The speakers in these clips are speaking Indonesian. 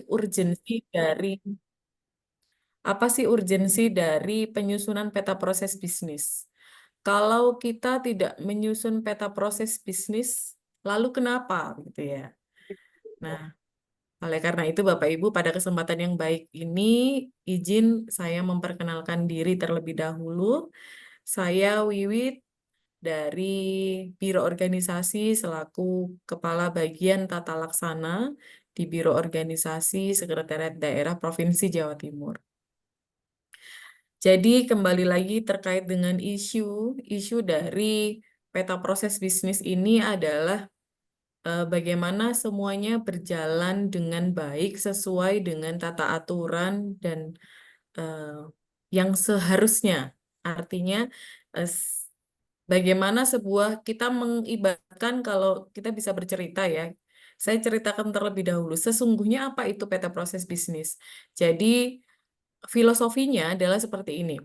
urgensi dari apa sih urgensi dari penyusunan peta proses bisnis? Kalau kita tidak menyusun peta proses bisnis, lalu kenapa gitu ya? Nah, oleh karena itu Bapak Ibu pada kesempatan yang baik ini izin saya memperkenalkan diri terlebih dahulu. Saya Wiwit dari Biro Organisasi selaku Kepala Bagian Tata Laksana di Biro Organisasi Sekretariat Daerah Provinsi Jawa Timur. Jadi kembali lagi terkait dengan isu dari peta proses bisnis ini adalah bagaimana semuanya berjalan dengan baik sesuai dengan tata aturan dan eh, yang seharusnya. Artinya eh, s- bagaimana sebuah kita mengibaratkan kalau kita bisa bercerita ya. Saya ceritakan terlebih dahulu sesungguhnya apa itu peta proses bisnis. Jadi filosofinya adalah seperti ini.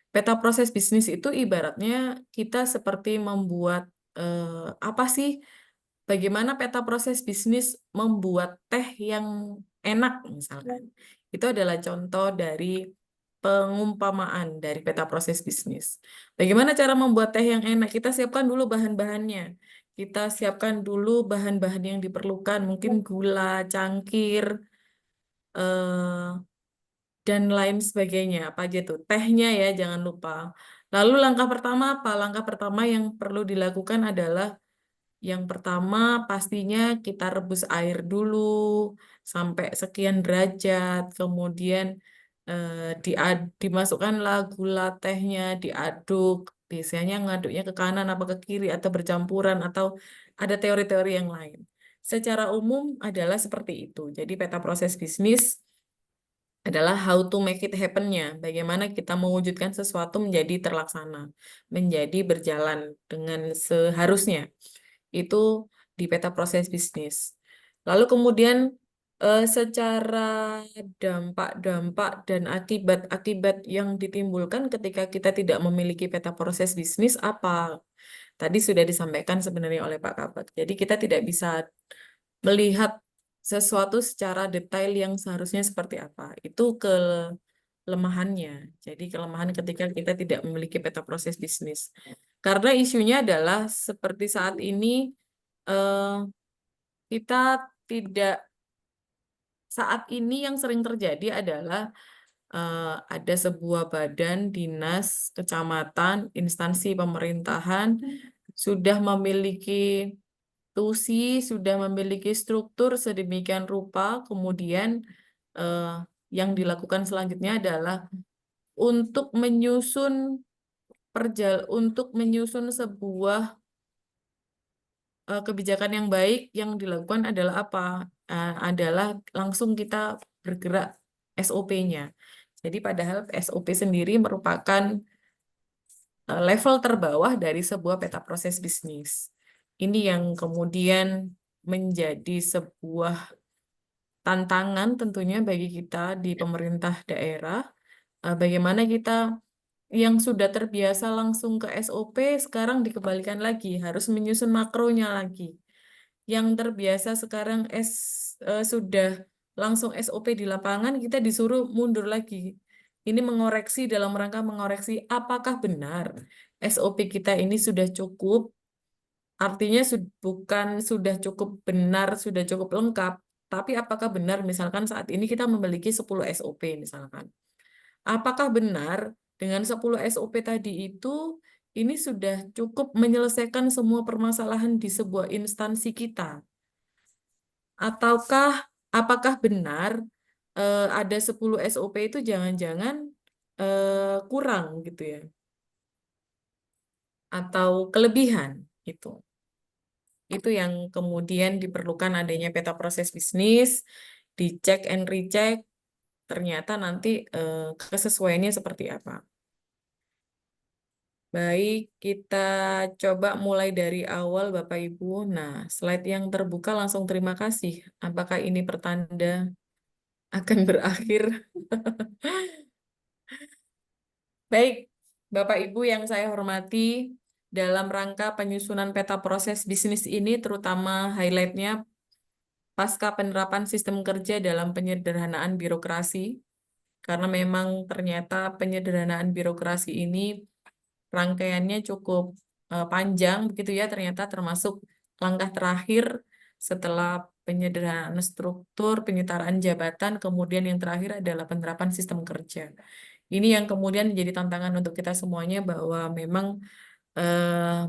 Peta proses bisnis itu ibaratnya kita seperti membuat apa sih? Bagaimana peta proses bisnis membuat teh yang enak misalkan. Itu adalah contoh dari pengumpamaan dari peta proses bisnis. Bagaimana cara membuat teh yang enak? Kita siapkan dulu bahan-bahannya. Kita siapkan dulu bahan-bahan yang diperlukan, mungkin gula, cangkir, eh, dan lain sebagainya. Apa aja tuh? Tehnya ya, jangan lupa. Lalu langkah pertama apa? Langkah pertama yang perlu dilakukan adalah yang pertama pastinya kita rebus air dulu sampai sekian derajat, kemudian dimasukkanlah gula tehnya, diaduk. Biasanya ngaduknya ke kanan apa ke kiri atau bercampuran atau ada teori-teori yang lain. Secara umum adalah seperti itu. Jadi peta proses bisnis adalah how to make it happen-nya. Bagaimana kita mewujudkan sesuatu menjadi terlaksana, menjadi berjalan dengan seharusnya. Itu di peta proses bisnis. Lalu kemudian secara dampak-dampak dan akibat-akibat yang ditimbulkan ketika kita tidak memiliki peta proses bisnis apa? Tadi sudah disampaikan sebenarnya oleh Pak Kabak. Jadi kita tidak bisa melihat sesuatu secara detail yang seharusnya seperti apa. Itu kelemahannya. Jadi kelemahan ketika kita tidak memiliki peta proses bisnis. Karena isunya adalah seperti saat ini eh, kita tidak saat ini yang sering terjadi adalah ada sebuah badan, dinas, kecamatan, instansi pemerintahan sudah memiliki tusi, sudah memiliki struktur sedemikian rupa, kemudian eh, yang dilakukan selanjutnya adalah untuk untuk menyusun sebuah kebijakan yang baik yang dilakukan adalah apa? Adalah langsung kita bergerak SOP-nya. Jadi padahal SOP sendiri merupakan level terbawah dari sebuah peta proses bisnis. Ini yang kemudian menjadi sebuah tantangan tentunya bagi kita di pemerintah daerah. Bagaimana kita yang sudah terbiasa langsung ke SOP sekarang dikembalikan lagi, harus menyusun makronya lagi. Yang terbiasa sekarang sudah langsung SOP di lapangan, kita disuruh mundur lagi. Ini mengoreksi dalam rangka mengoreksi apakah benar SOP kita ini sudah cukup, artinya bukan sudah cukup benar, sudah cukup lengkap, tapi apakah benar misalkan saat ini kita memiliki 10 SOP misalkan. Apakah benar dengan 10 SOP tadi itu ini sudah cukup menyelesaikan semua permasalahan di sebuah instansi kita? Ataukah apakah benar ada 10 SOP itu jangan-jangan kurang gitu ya? Atau kelebihan gitu. Itu yang kemudian diperlukan adanya peta proses bisnis, dicek and recheck, ternyata nanti kesesuaiannya seperti apa. Baik, kita coba mulai dari awal Bapak Ibu. Nah, slide yang terbuka langsung terima kasih. Apakah ini pertanda akan berakhir? Baik, Bapak Ibu yang saya hormati, dalam rangka penyusunan peta proses bisnis ini, terutama highlight-nya pasca penerapan sistem kerja dalam penyederhanaan birokrasi, karena memang ternyata penyederhanaan birokrasi ini rangkaiannya cukup panjang begitu ya, ternyata termasuk langkah terakhir setelah penyederhanaan struktur, penyetaraan jabatan, kemudian yang terakhir adalah penerapan sistem kerja. Ini yang kemudian menjadi tantangan untuk kita semuanya bahwa memang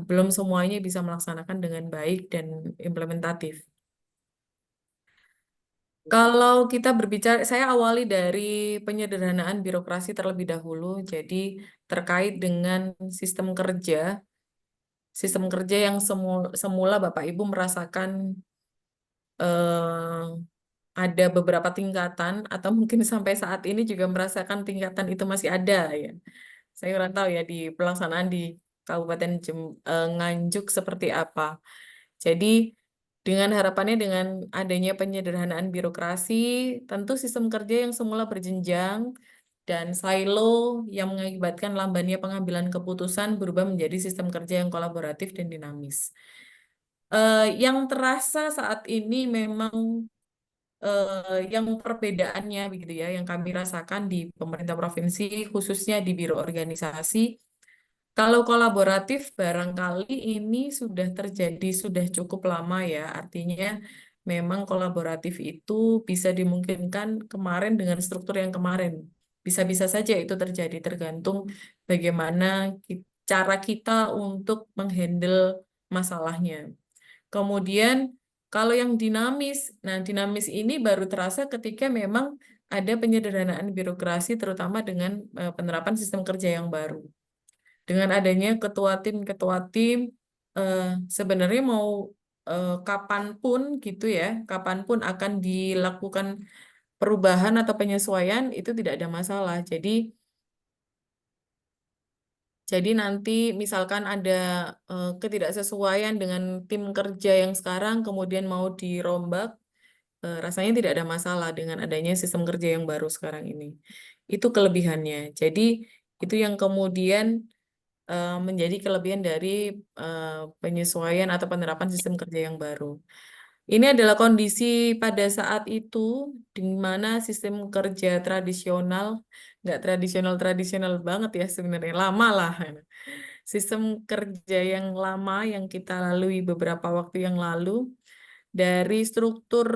belum semuanya bisa melaksanakan dengan baik dan implementatif. Kalau kita berbicara, saya awali dari penyederhanaan birokrasi terlebih dahulu. Jadi terkait dengan sistem kerja, yang semula Bapak Ibu merasakan eh, ada beberapa tingkatan, atau mungkin sampai saat ini juga merasakan tingkatan itu masih ada ya. Saya kurang tahu ya di pelaksanaan di Kabupaten Nganjuk seperti apa. Jadi dengan harapannya dengan adanya penyederhanaan birokrasi, tentu sistem kerja yang semula berjenjang dan silo yang mengakibatkan lambannya pengambilan keputusan berubah menjadi sistem kerja yang kolaboratif dan dinamis. Yang terasa saat ini memang yang perbedaannya begitu ya, yang kami rasakan di pemerintah provinsi, khususnya di biro organisasi, kalau kolaboratif barangkali ini sudah terjadi sudah cukup lama ya. Artinya memang kolaboratif itu bisa dimungkinkan kemarin dengan struktur yang kemarin. Bisa-bisa saja itu terjadi tergantung bagaimana cara kita untuk menghandle masalahnya. Kemudian kalau yang dinamis, nah dinamis ini baru terasa ketika memang ada penyederhanaan birokrasi terutama dengan penerapan sistem kerja yang baru. Dengan adanya ketua tim eh, sebenarnya mau kapanpun gitu ya, kapanpun akan dilakukan perubahan atau penyesuaian itu tidak ada masalah. Jadi nanti misalkan ada ketidaksesuaian dengan tim kerja yang sekarang kemudian mau dirombak, rasanya tidak ada masalah dengan adanya sistem kerja yang baru sekarang ini. Itu kelebihannya. Jadi itu yang kemudian menjadi kelebihan dari eh, penyesuaian atau penerapan sistem kerja yang baru. Ini adalah kondisi pada saat itu di mana sistem kerja tradisional, nggak tradisional-tradisional banget ya sebenarnya, lama lah. Sistem kerja yang lama yang kita lalui beberapa waktu yang lalu, dari struktur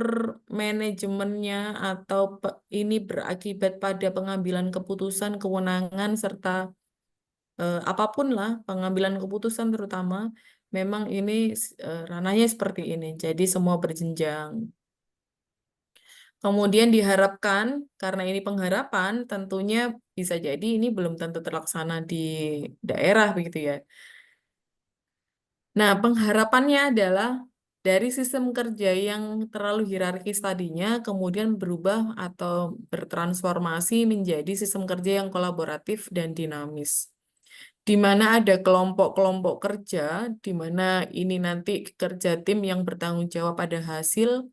manajemennya atau ini berakibat pada pengambilan keputusan, kewenangan, serta apapun lah pengambilan keputusan terutama memang ini ranahnya seperti ini. Jadi semua berjenjang. Kemudian diharapkan karena ini pengharapan tentunya bisa jadi ini belum tentu terlaksana di daerah begitu ya. Nah, pengharapannya adalah dari sistem kerja yang terlalu hierarkis tadinya kemudian berubah atau bertransformasi menjadi sistem kerja yang kolaboratif dan dinamis, di mana ada kelompok-kelompok kerja, di mana ini nanti kerja tim yang bertanggung jawab pada hasil,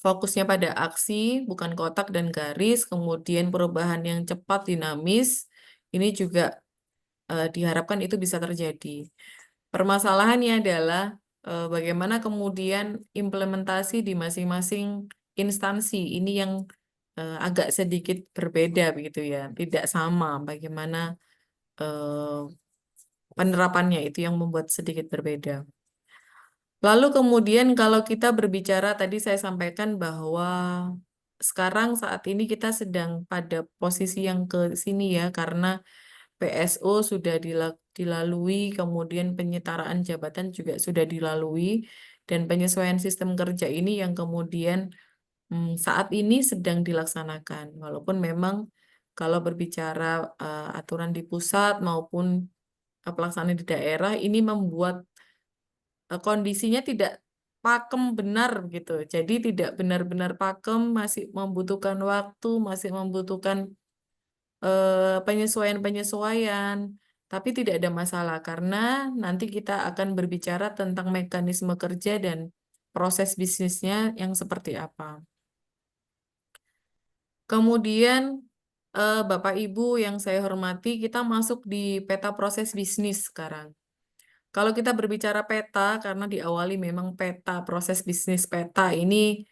fokusnya pada aksi, bukan kotak dan garis, kemudian perubahan yang cepat, dinamis, ini juga diharapkan itu bisa terjadi. Permasalahannya adalah bagaimana kemudian implementasi di masing-masing instansi ini yang agak sedikit berbeda begitu ya, tidak sama bagaimana eh, penerapannya itu yang membuat sedikit berbeda. Lalu kemudian kalau kita berbicara tadi saya sampaikan bahwa sekarang saat ini kita sedang pada posisi yang ke sini ya karena PSO sudah dilalui, kemudian penyetaraan jabatan juga sudah dilalui dan penyesuaian sistem kerja ini yang kemudian saat ini sedang dilaksanakan. Walaupun memang kalau berbicara aturan di pusat maupun pelaksanaan di daerah ini membuat kondisinya tidak pakem benar gitu. Jadi tidak benar-benar pakem, masih membutuhkan waktu, masih membutuhkan penyesuaian-penyesuaian. Tapi tidak ada masalah karena nanti kita akan berbicara tentang mekanisme kerja dan proses bisnisnya yang seperti apa. Kemudian Bapak Ibu yang saya hormati, kita masuk di peta proses bisnis sekarang. Kalau kita berbicara peta, karena diawali memang peta, proses bisnis peta ini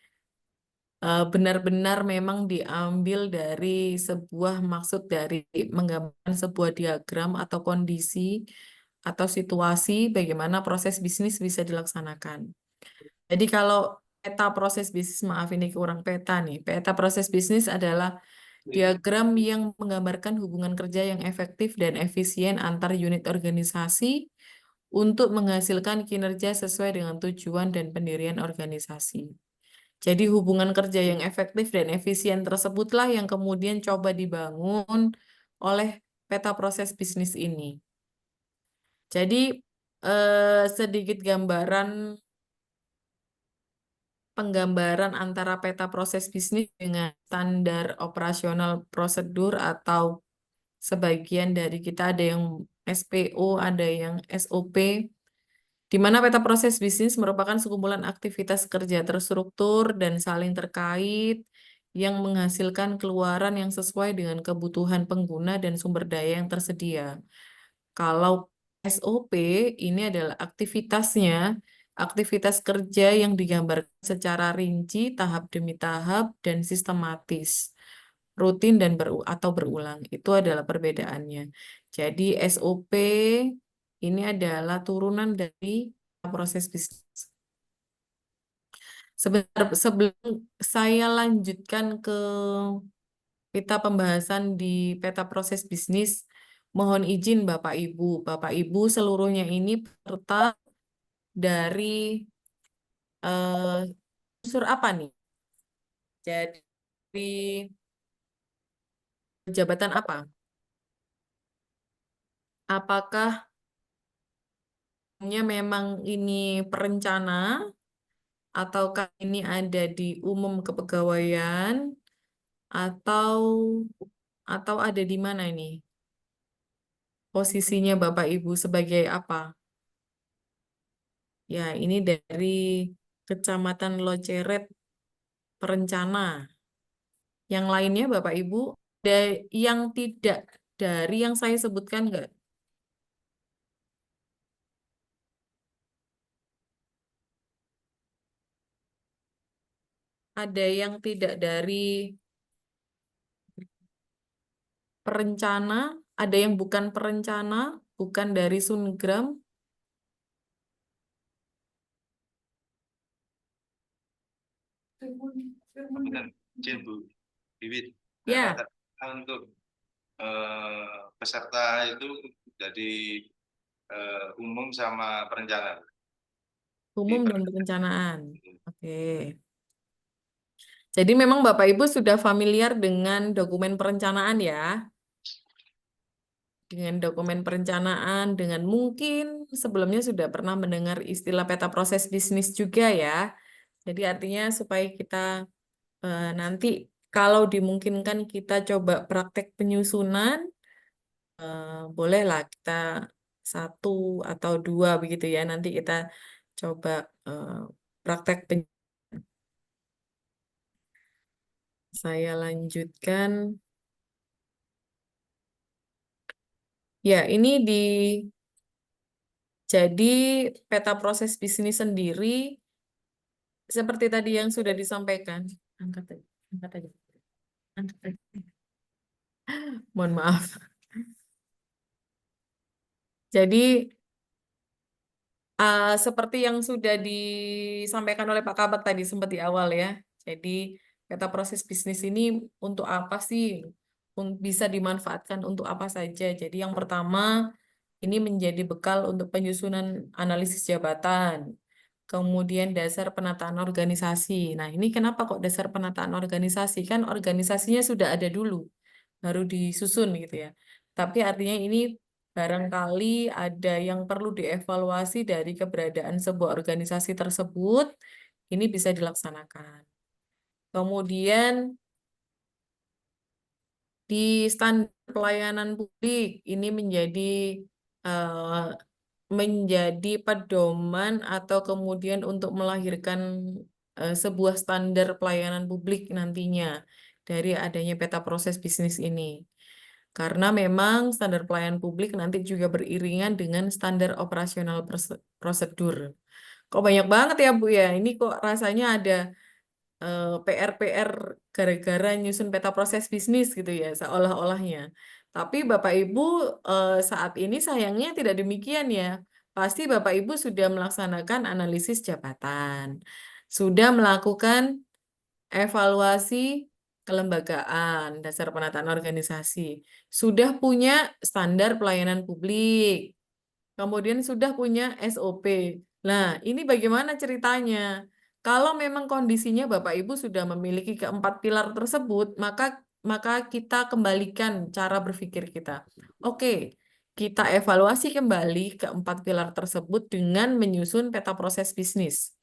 benar-benar memang diambil dari sebuah maksud dari menggambarkan sebuah diagram atau kondisi atau situasi bagaimana proses bisnis bisa dilaksanakan. Jadi kalau peta proses bisnis, maaf ini kurang peta nih. Peta proses bisnis adalah diagram yang menggambarkan hubungan kerja yang efektif dan efisien antar unit organisasi untuk menghasilkan kinerja sesuai dengan tujuan dan pendirian organisasi. Jadi hubungan kerja yang efektif dan efisien tersebutlah yang kemudian coba dibangun oleh peta proses bisnis ini. Jadi sedikit penggambaran antara peta proses bisnis dengan standar operasional prosedur atau sebagian dari kita ada yang SPO, ada yang SOP, di mana peta proses bisnis merupakan sekumpulan aktivitas kerja terstruktur dan saling terkait yang menghasilkan keluaran yang sesuai dengan kebutuhan pengguna dan sumber daya yang tersedia. Kalau SOP ini adalah aktivitas kerja yang digambarkan secara rinci, tahap demi tahap, dan sistematis, rutin dan atau berulang. Itu adalah perbedaannya. Jadi SOP ini adalah turunan dari proses bisnis. Sebentar, sebelum saya lanjutkan ke kita pembahasan di peta proses bisnis, mohon izin Bapak Ibu. Bapak Ibu seluruhnya ini peserta dari unsur apa nih? Jadi jabatan apa? Apakah memang ini perencana ataukah ini ada di umum kepegawaian atau ada di mana ini? Posisinya Bapak Ibu sebagai apa? Ya, ini dari Kecamatan Loceret Perencana. Yang lainnya Bapak Ibu, ada yang tidak dari yang saya sebutkan nggak? Ada yang tidak dari perencana, ada yang bukan perencana, bukan dari Sungram. Kemudian izin Bu Wiwit, Ya, untuk peserta itu jadi umum sama perencanaan. umum dan perencanaan. Oke. Jadi memang Bapak Ibu sudah familiar dengan dokumen perencanaan ya? Dengan dokumen perencanaan, dengan mungkin sebelumnya sudah pernah mendengar istilah peta proses bisnis juga ya. Jadi artinya supaya kita nanti kalau dimungkinkan kita coba praktek penyusunan, bolehlah kita satu atau dua begitu ya. Nanti kita coba praktek saya lanjutkan. Ya, ini jadi peta proses bisnis sendiri seperti tadi yang sudah disampaikan. Angkat aja, angkat aja. Angkat aja. Mohon maaf. Jadi seperti yang sudah disampaikan oleh Pak Kabak tadi sempat di awal ya. Jadi peta proses bisnis ini untuk apa sih? Bisa dimanfaatkan untuk apa saja. Jadi yang pertama ini menjadi bekal untuk penyusunan analisis jabatan. Kemudian dasar penataan organisasi. Nah, ini kenapa kok dasar penataan organisasi? Kan organisasinya sudah ada dulu, baru disusun gitu ya. Tapi artinya ini barangkali ada yang perlu dievaluasi dari keberadaan sebuah organisasi tersebut, ini bisa dilaksanakan. Kemudian di standar pelayanan publik ini eh, menjadi pedoman atau kemudian untuk melahirkan sebuah standar pelayanan publik nantinya dari adanya peta proses bisnis ini. Karena memang standar pelayanan publik nanti juga beriringan dengan standar operasional prosedur. Kok banyak banget ya Bu ya? Ini kok rasanya ada PR-PR gara-gara nyusun peta proses bisnis gitu ya, seolah-olahnya. Tapi Bapak Ibu saat ini sayangnya tidak demikian ya. Pasti Bapak Ibu sudah melaksanakan analisis jabatan, sudah melakukan evaluasi kelembagaan, dasar penataan organisasi, sudah punya standar pelayanan publik, kemudian sudah punya SOP. Nah, ini bagaimana ceritanya? Kalau memang kondisinya Bapak Ibu sudah memiliki keempat pilar tersebut, maka kita kembalikan cara berpikir kita. Oke, kita evaluasi kembali keempat pilar tersebut dengan menyusun peta proses bisnis.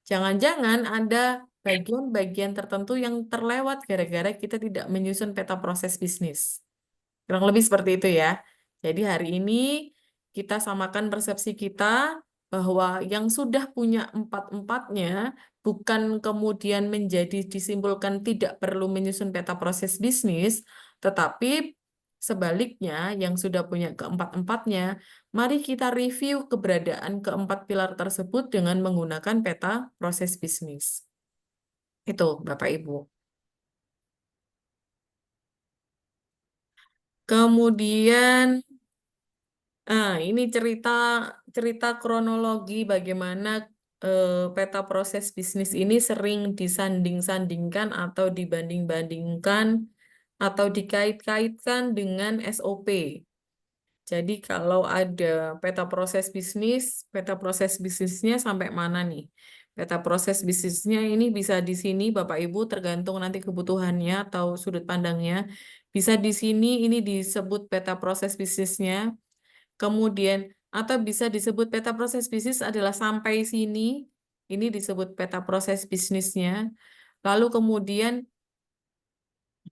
Jangan-jangan ada bagian-bagian tertentu yang terlewat gara-gara kita tidak menyusun peta proses bisnis. Kurang lebih seperti itu ya. Jadi hari ini kita samakan persepsi kita bahwa yang sudah punya empat-empatnya bukan kemudian menjadi disimpulkan tidak perlu menyusun peta proses bisnis, tetapi sebaliknya yang sudah punya keempat-empatnya, mari kita review keberadaan keempat pilar tersebut dengan menggunakan peta proses bisnis. Itu Bapak Ibu. Kemudian ini cerita cerita kronologi bagaimana peta proses bisnis ini sering disanding-sandingkan atau dibanding-bandingkan atau dikait-kaitkan dengan SOP. Jadi kalau ada peta proses bisnisnya sampai mana nih? Peta proses bisnisnya ini bisa di sini Bapak Ibu tergantung nanti kebutuhannya atau sudut pandangnya. Bisa di sini ini disebut peta proses bisnisnya. Kemudian, atau bisa disebut peta proses bisnis adalah sampai sini, ini disebut peta proses bisnisnya. Lalu kemudian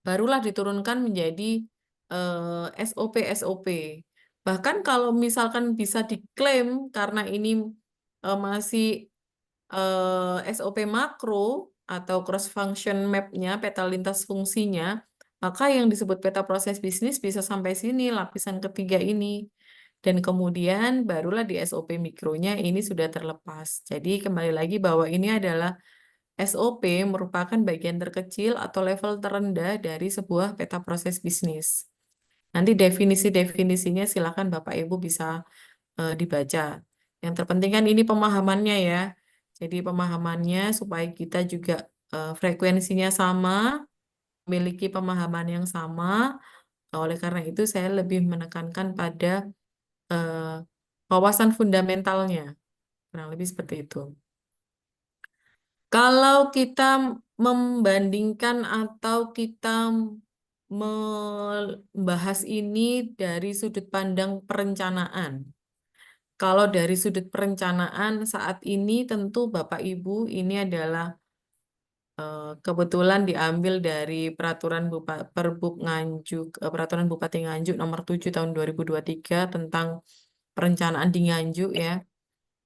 barulah diturunkan menjadi SOP-SOP. Bahkan kalau misalkan bisa diklaim karena ini masih SOP makro atau cross function map-nya, peta lintas fungsinya, maka yang disebut peta proses bisnis bisa sampai sini, lapisan ketiga ini. Dan kemudian barulah di SOP mikronya ini sudah terlepas. Jadi kembali lagi bahwa ini adalah SOP merupakan bagian terkecil atau level terendah dari sebuah peta proses bisnis. Nanti definisi-definisinya silakan Bapak Ibu bisa dibaca. Yang terpenting kan ini pemahamannya ya. Jadi pemahamannya supaya kita juga frekuensinya sama, memiliki pemahaman yang sama. Oleh karena itu saya lebih menekankan pada eh, wawasan fundamentalnya. Kurang lebih seperti itu. Kalau kita membandingkan atau kita membahas ini dari sudut pandang perencanaan. Kalau dari sudut perencanaan saat ini tentu Bapak Ibu ini adalah kebetulan diambil dari Perbuk Nganjuk, Peraturan Bupati Nganjuk nomor 7 tahun 2023 tentang perencanaan di Nganjuk ya.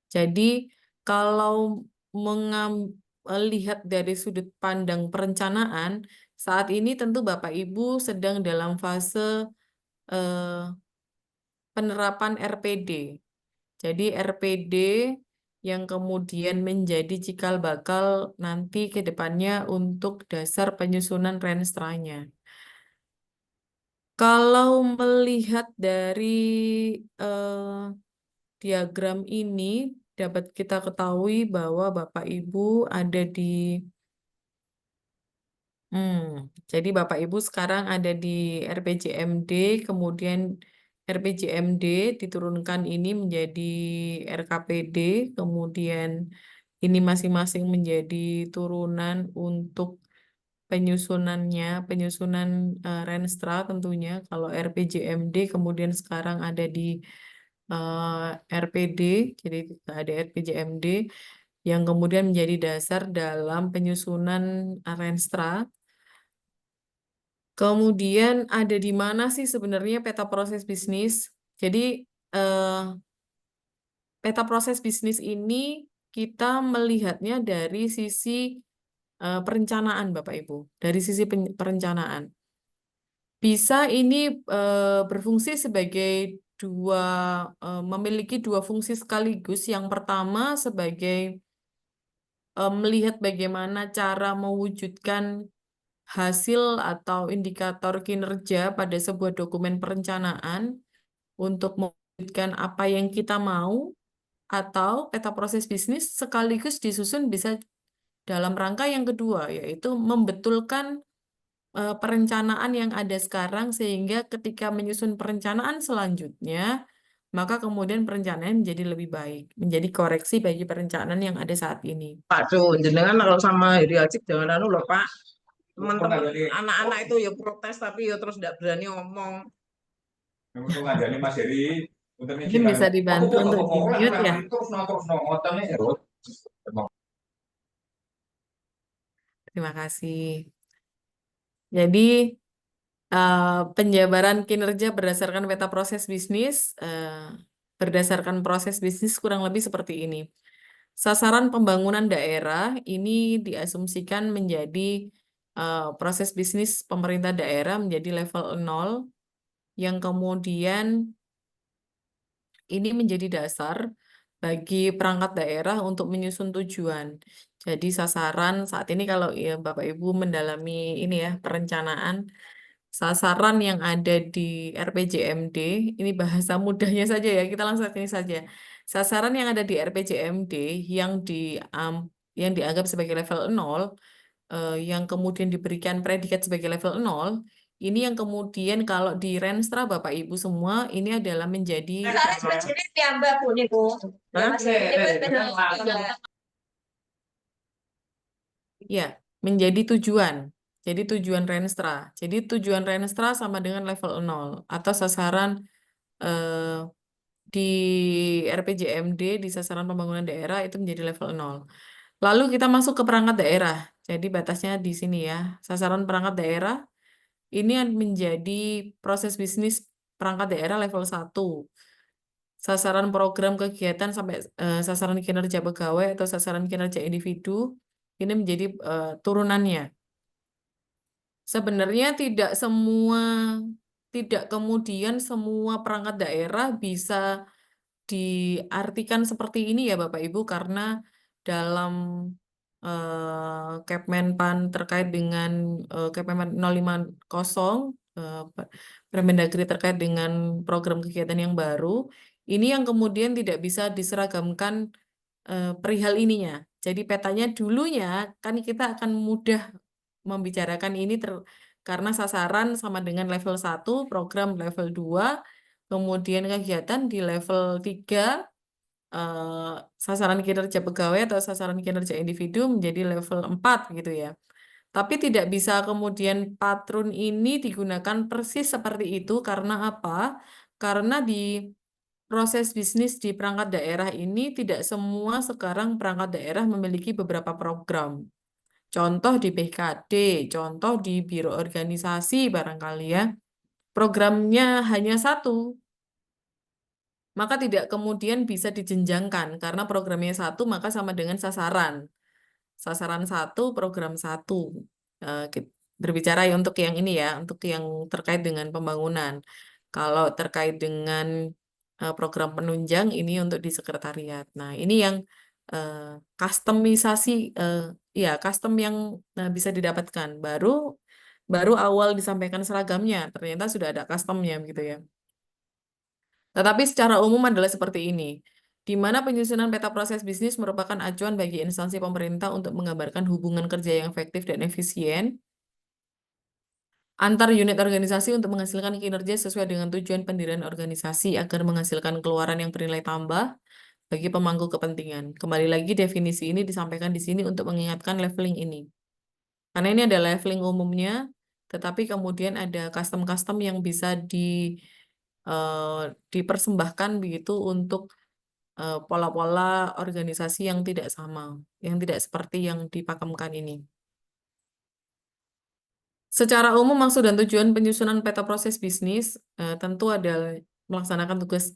Jadi kalau melihat dari sudut pandang perencanaan, saat ini tentu Bapak Ibu sedang dalam fase eh, penerapan RPD. Jadi RPD yang kemudian menjadi cikal bakal nanti ke depannya untuk dasar penyusunan renstranya. Kalau melihat dari eh, diagram ini, dapat kita ketahui bahwa Bapak Ibu ada di Hmm, jadi Bapak Ibu sekarang ada di RPJMD, kemudian RPJMD diturunkan ini menjadi RKPD, kemudian ini masing-masing menjadi turunan untuk penyusunannya, penyusunan Renstra tentunya. Kalau RPJMD kemudian sekarang ada di RPD, jadi ada RPJMD yang kemudian menjadi dasar dalam penyusunan Renstra. Kemudian ada di mana sih sebenarnya peta proses bisnis? Jadi eh, peta proses bisnis ini kita melihatnya dari sisi perencanaan, Bapak Ibu, dari sisi perencanaan. Bisa ini berfungsi sebagai memiliki dua fungsi sekaligus. Yang pertama sebagai melihat bagaimana cara mewujudkan hasil atau indikator kinerja pada sebuah dokumen perencanaan untuk mewujudkan apa yang kita mau, atau peta proses bisnis sekaligus disusun bisa dalam rangka yang kedua, yaitu membetulkan perencanaan yang ada sekarang sehingga ketika menyusun perencanaan selanjutnya, maka kemudian perencanaan menjadi lebih baik, menjadi koreksi bagi perencanaan yang ada saat ini. Pak Jun, jenengan kalau sama Heri Ajik jangan anu loh Pak. Teman-teman anak-anak itu ya protes tapi ya terus tidak berani ngomong. Untuk ngajari Mas Heri untuk Mungkin bisa dibantu untuk di-mute ya. Terima kasih. Jadi penjabaran kinerja berdasarkan peta proses bisnis, berdasarkan proses bisnis kurang lebih seperti ini. Sasaran pembangunan daerah ini diasumsikan menjadi proses bisnis pemerintah daerah menjadi level 0, yang kemudian ini menjadi dasar bagi perangkat daerah untuk menyusun tujuan. Jadi sasaran saat ini kalau ya Bapak Ibu mendalami ini ya perencanaan, sasaran yang ada di RPJMD, ini bahasa mudahnya saja ya, kita langsung ini saja. Sasaran yang ada di RPJMD yang dianggap sebagai level 0, yang kemudian diberikan predikat sebagai level 0, ini yang kemudian kalau di Renstra Bapak Ibu semua, ini adalah menjadi ya, menjadi tujuan. Jadi tujuan Renstra. Jadi tujuan Renstra sama dengan level 0 atau sasaran di RPJMD di sasaran pembangunan daerah itu menjadi level 0. Lalu kita masuk ke perangkat daerah. Jadi batasnya di sini ya. Sasaran perangkat daerah ini menjadi proses bisnis perangkat daerah level 1. Sasaran program kegiatan sampai sasaran kinerja pegawai atau sasaran kinerja individu ini menjadi turunannya. Sebenarnya tidak kemudian semua perangkat daerah bisa diartikan seperti ini ya Bapak Ibu, karena dalam Kepmenpan terkait dengan Kepmenpan 050 Permendagri terkait dengan program kegiatan yang baru, ini yang kemudian tidak bisa diseragamkan perihal ininya. Jadi petanya dulunya kan kita akan mudah membicarakan ini karena sasaran sama dengan level 1, program level 2, kemudian kegiatan di level 3, sasaran kinerja pegawai atau sasaran kinerja individu menjadi level 4 gitu ya. Tapi tidak bisa kemudian patron ini digunakan persis seperti itu karena apa? Karena di proses bisnis di perangkat daerah ini tidak semua sekarang perangkat daerah memiliki beberapa program. Contoh di BKD, contoh di biro organisasi barangkali ya. Programnya hanya satu, maka tidak kemudian bisa dijenjangkan karena programnya satu maka sama dengan sasaran. Sasaran satu, program satu. Berbicara ya untuk yang ini ya, untuk yang terkait dengan pembangunan. Kalau terkait dengan program penunjang ini untuk di sekretariat. Nah, ini yang customisasi, ya custom yang bisa didapatkan. Baru awal disampaikan seragamnya, ternyata sudah ada customnya gitu ya. Tetapi secara umum adalah seperti ini, di mana penyusunan peta proses bisnis merupakan acuan bagi instansi pemerintah untuk menggambarkan hubungan kerja yang efektif dan efisien antar unit organisasi untuk menghasilkan kinerja sesuai dengan tujuan pendirian organisasi agar menghasilkan keluaran yang bernilai tambah bagi pemangku kepentingan. Kembali lagi definisi ini disampaikan di sini untuk mengingatkan leveling ini. Karena ini ada leveling umumnya, tetapi kemudian ada custom-custom yang bisa dipersembahkan begitu untuk pola-pola organisasi yang tidak sama, yang tidak seperti yang dipakemkan ini. Secara umum, maksud dan tujuan penyusunan peta proses bisnis tentu adalah melaksanakan tugas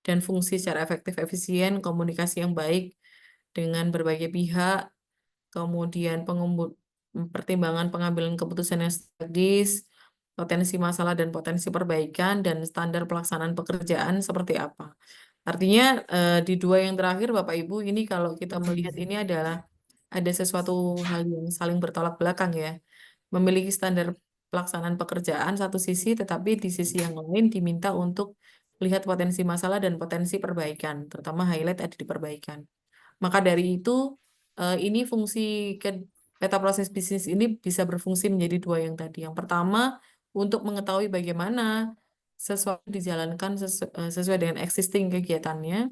dan fungsi secara efektif, efisien, komunikasi yang baik dengan berbagai pihak, kemudian pertimbangan pengambilan keputusan yang strategis, potensi masalah dan potensi perbaikan, dan standar pelaksanaan pekerjaan seperti apa. Artinya di dua yang terakhir Bapak Ibu ini kalau kita melihat ini adalah ada sesuatu hal yang saling bertolak belakang ya. Memiliki standar pelaksanaan pekerjaan satu sisi, tetapi di sisi yang lain diminta untuk melihat potensi masalah dan potensi perbaikan, terutama highlight ada di perbaikan. Maka dari itu, ini fungsi ke peta proses bisnis ini bisa berfungsi menjadi dua yang tadi. Yang pertama, untuk mengetahui bagaimana sesuatu dijalankan sesuai dengan existing kegiatannya.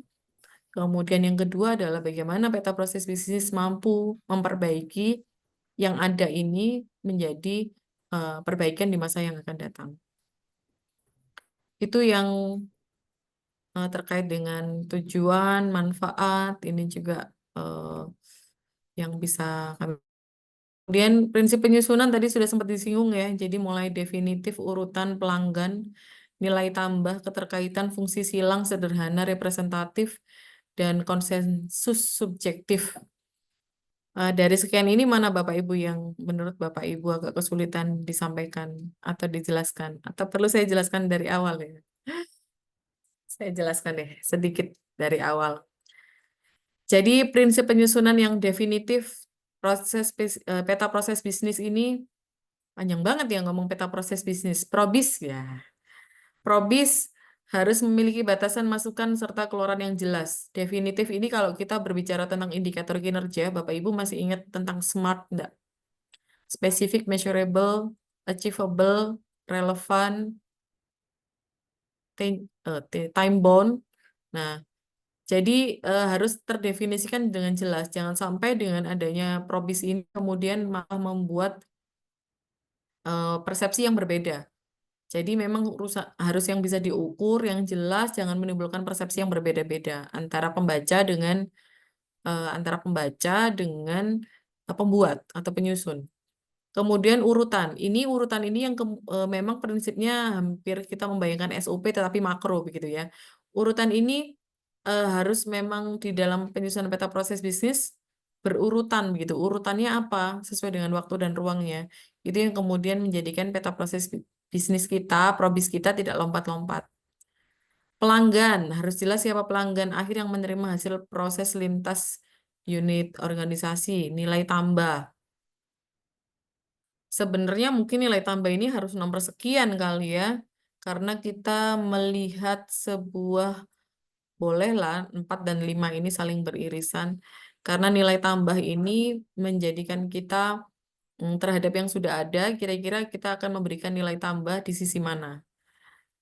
Kemudian yang kedua adalah bagaimana peta proses bisnis mampu memperbaiki yang ada ini menjadi perbaikan di masa yang akan datang. Itu yang terkait dengan tujuan, manfaat, ini juga yang bisa kami. Kemudian prinsip penyusunan tadi sudah sempat disinggung ya, jadi mulai definitif urutan pelanggan, nilai tambah, keterkaitan, fungsi silang, sederhana, representatif, dan konsensus subjektif. Dari sekian ini mana Bapak Ibu yang menurut Bapak Ibu agak kesulitan disampaikan atau dijelaskan? Atau perlu saya jelaskan dari awal ya? Saya jelaskan deh sedikit dari awal. Jadi prinsip penyusunan yang definitif peta proses bisnis ini panjang banget ya ngomong peta proses bisnis. Probis ya. Probis harus memiliki batasan masukan serta keluaran yang jelas. Definitif ini kalau kita berbicara tentang indikator kinerja, Bapak Ibu masih ingat tentang SMART enggak? Specific, measurable, achievable, relevant, time bound. Nah, jadi harus terdefinisikan dengan jelas. Jangan sampai dengan adanya probis ini kemudian malah membuat persepsi yang berbeda. Jadi memang harus yang bisa diukur, yang jelas, jangan menimbulkan persepsi yang berbeda-beda antara pembaca dengan pembuat atau penyusun. Kemudian urutan. Urutan ini yang memang prinsipnya hampir kita membayangkan SOP tetapi makro begitu ya. Urutan ini harus memang di dalam penyusunan peta proses bisnis berurutan begitu. Urutannya apa? Sesuai dengan waktu dan ruangnya. Itu yang kemudian menjadikan peta proses bisnis kita, probis kita tidak lompat-lompat. Pelanggan, harus jelas siapa pelanggan akhir yang menerima hasil proses lintas unit organisasi, nilai tambah. Sebenarnya mungkin nilai tambah ini harus nomor sekian kali ya, karena kita melihat sebuah, bolehlah 4 dan 5 ini saling beririsan, karena nilai tambah ini menjadikan kita terhadap yang sudah ada, kira-kira kita akan memberikan nilai tambah di sisi mana.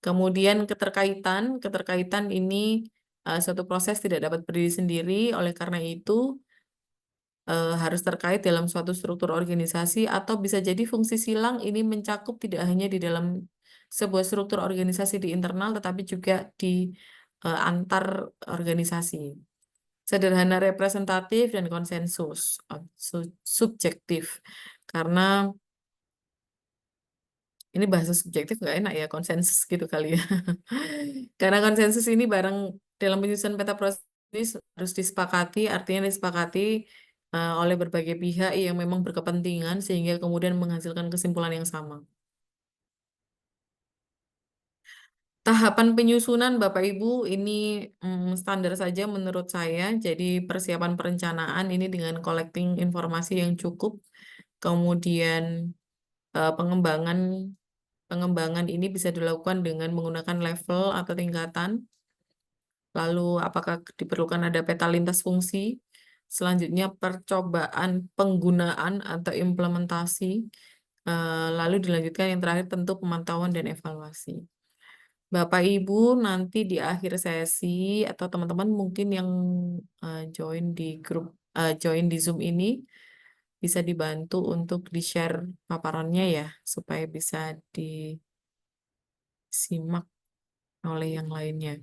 Kemudian keterkaitan ini suatu proses tidak dapat berdiri sendiri, oleh karena itu harus terkait dalam suatu struktur organisasi atau bisa jadi fungsi silang ini mencakup tidak hanya di dalam sebuah struktur organisasi di internal tetapi juga di antar organisasi. Sederhana, representatif, dan konsensus subjektif. Karena ini bahasa subjektif nggak enak ya, konsensus gitu kali ya. Karena konsensus ini barang dalam penyusunan peta proses harus disepakati, artinya disepakati oleh berbagai pihak yang memang berkepentingan sehingga kemudian menghasilkan kesimpulan yang sama. Tahapan penyusunan Bapak Ibu ini standar saja menurut saya. Jadi persiapan perencanaan ini dengan collecting informasi yang cukup, kemudian pengembangan ini bisa dilakukan dengan menggunakan level atau tingkatan. Lalu apakah diperlukan ada peta lintas fungsi? Selanjutnya percobaan penggunaan atau implementasi. Lalu dilanjutkan yang terakhir tentu pemantauan dan evaluasi. Bapak Ibu nanti di akhir sesi atau teman-teman mungkin yang join di grup join di Zoom ini bisa dibantu untuk di-share paparannya ya supaya bisa disimak oleh yang lainnya.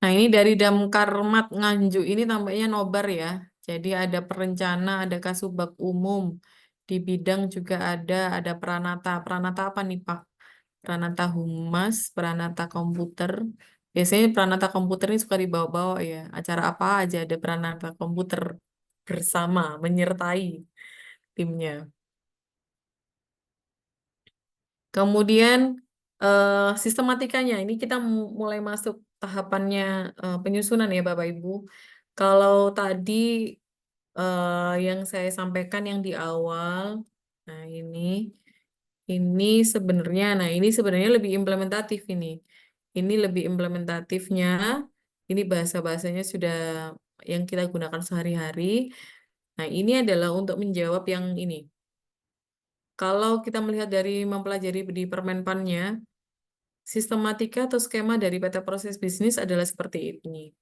Nah, ini dari Damkar Mat Nganjuk ini tampaknya nobar ya. Jadi ada perencana, ada kasubag umum. Di bidang juga ada Pranata. Pranata apa nih Pak? Pranata Humas, Pranata Komputer, Biasanya Pranata Komputer ini suka dibawa-bawa ya. Acara apa aja ada Pranata Komputer bersama, menyertai timnya. Kemudian sistematikanya, ini kita mulai masuk tahapannya penyusunan ya Bapak Ibu. Kalau tadi yang saya sampaikan yang di awal, nah ini sebenarnya lebih implementatif ini. Ini lebih implementatifnya, ini bahasa-bahasanya sudah yang kita gunakan sehari-hari. Nah, ini adalah untuk menjawab yang ini. Kalau kita melihat dari mempelajari di Permenpannya, sistematika atau skema dari peta proses bisnis adalah seperti ini.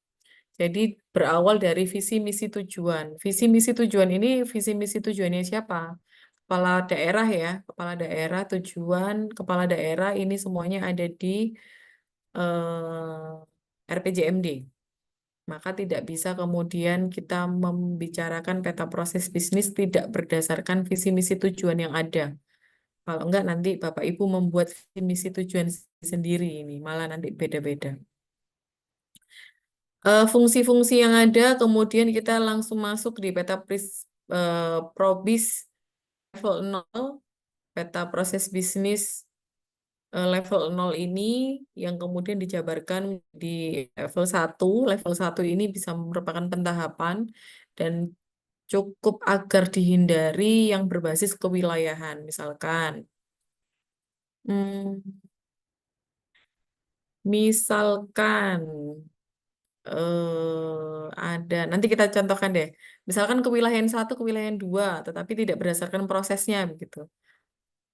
Jadi berawal dari visi misi tujuan. Visi misi tujuan ini visi misi tujuannya siapa? Kepala daerah ya, kepala daerah, tujuan kepala daerah ini semuanya ada di RPJMD. Maka tidak bisa kemudian kita membicarakan peta proses bisnis tidak berdasarkan visi misi tujuan yang ada. Kalau enggak nanti Bapak Ibu membuat visi misi tujuan sendiri ini, malah nanti beda-beda. Fungsi-fungsi yang ada, kemudian kita langsung masuk di peta Probis level 0, peta proses bisnis level 0 ini yang kemudian dijabarkan di level 1. Level 1 ini bisa merupakan pentahapan dan cukup agar dihindari yang berbasis kewilayahan. Misalkan, misalkan ada, nanti kita contohkan deh. Misalkan kewilayahan 1, kewilayahan 2, tetapi tidak berdasarkan prosesnya begitu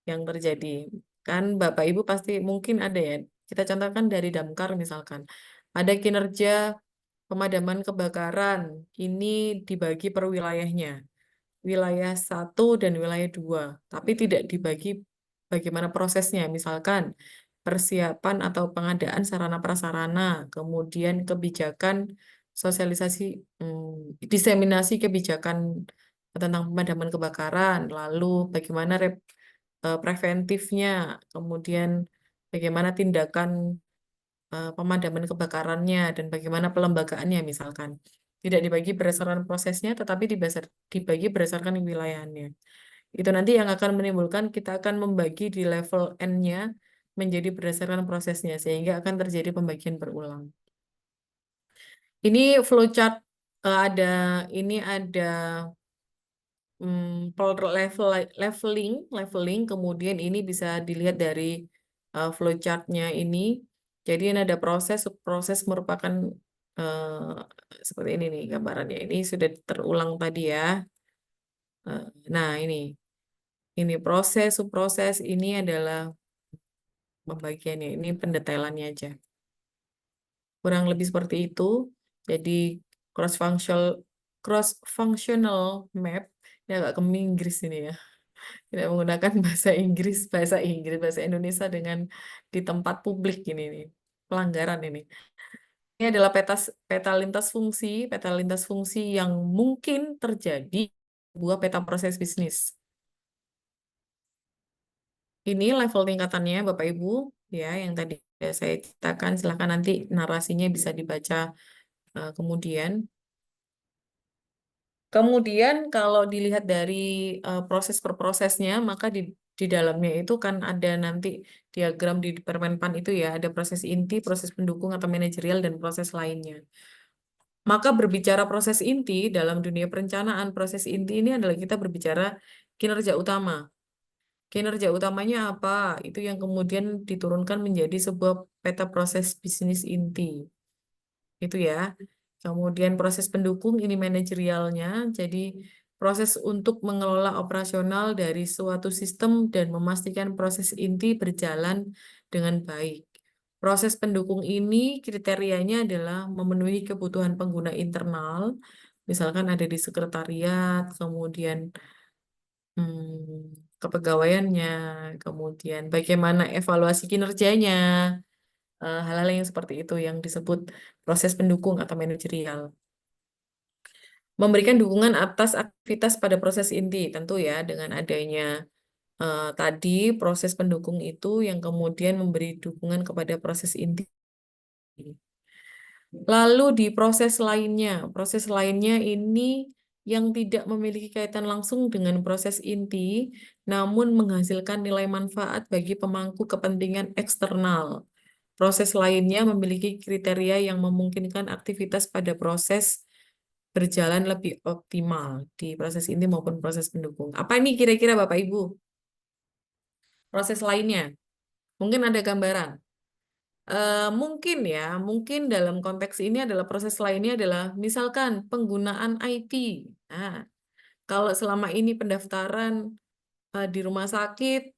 yang terjadi. Kan Bapak Ibu pasti mungkin ada ya. Kita contohkan dari Damkar misalkan. Ada kinerja pemadaman kebakaran. Ini dibagi per wilayahnya. Wilayah 1 dan wilayah 2. Tapi tidak dibagi bagaimana prosesnya. Misalkan persiapan atau pengadaan sarana prasarana, kemudian kebijakan sosialisasi, diseminasi kebijakan tentang pemadaman kebakaran, lalu bagaimana preventifnya, kemudian bagaimana tindakan pemadaman kebakarannya, dan bagaimana pelembagaannya misalkan. Tidak dibagi berdasarkan prosesnya, tetapi dibagi berdasarkan wilayahnya. Itu nanti yang akan menimbulkan, kita akan membagi di level N-nya menjadi berdasarkan prosesnya, sehingga akan terjadi pembagian berulang. Ini flowchart ini ada leveling, kemudian ini bisa dilihat dari flowchart-nya ini. Jadi ini ada proses merupakan seperti ini nih gambarannya. Ini sudah terulang tadi ya. Nah ini proses, subproses, ini adalah pembagiannya. Ini pendetailannya aja. Kurang lebih seperti itu. Jadi cross-functional map, ini agak ke Inggris ini ya. Tidak menggunakan bahasa Inggris, bahasa Indonesia dengan di tempat publik ini nih. Pelanggaran ini. Ini adalah peta lintas fungsi yang mungkin terjadi buah peta proses bisnis. Ini level tingkatannya Bapak Ibu ya yang tadi saya ceritakan, silahkan nanti narasinya bisa dibaca kemudian. Kemudian kalau dilihat dari proses per prosesnya, maka di dalamnya itu kan ada nanti diagram di Permenpan itu ya, ada proses inti, proses pendukung atau manajerial, dan proses lainnya. Maka berbicara proses inti dalam dunia perencanaan, proses inti ini adalah kita berbicara kinerja utama. Kinerja utamanya apa? Itu yang kemudian diturunkan menjadi sebuah peta proses bisnis inti. Itu ya. Kemudian proses pendukung ini manajerialnya. Jadi proses untuk mengelola operasional dari suatu sistem dan memastikan proses inti berjalan dengan baik. Proses pendukung ini kriterianya adalah memenuhi kebutuhan pengguna internal. Misalkan ada di sekretariat, kemudian kepegawaiannya, kemudian bagaimana evaluasi kinerjanya, hal-hal yang seperti itu yang disebut proses pendukung atau manajerial. Memberikan dukungan atas aktivitas pada proses inti, tentu ya dengan adanya tadi proses pendukung itu yang kemudian memberi dukungan kepada proses inti. Lalu di proses lainnya ini yang tidak memiliki kaitan langsung dengan proses inti, namun menghasilkan nilai manfaat bagi pemangku kepentingan eksternal. Proses lainnya memiliki kriteria yang memungkinkan aktivitas pada proses berjalan lebih optimal di proses inti maupun proses pendukung. Apa ini kira-kira Bapak Ibu? Proses lainnya. Mungkin ada gambaran. Mungkin dalam konteks ini adalah proses lainnya adalah misalkan penggunaan IT. Nah, kalau selama ini pendaftaran di rumah sakit,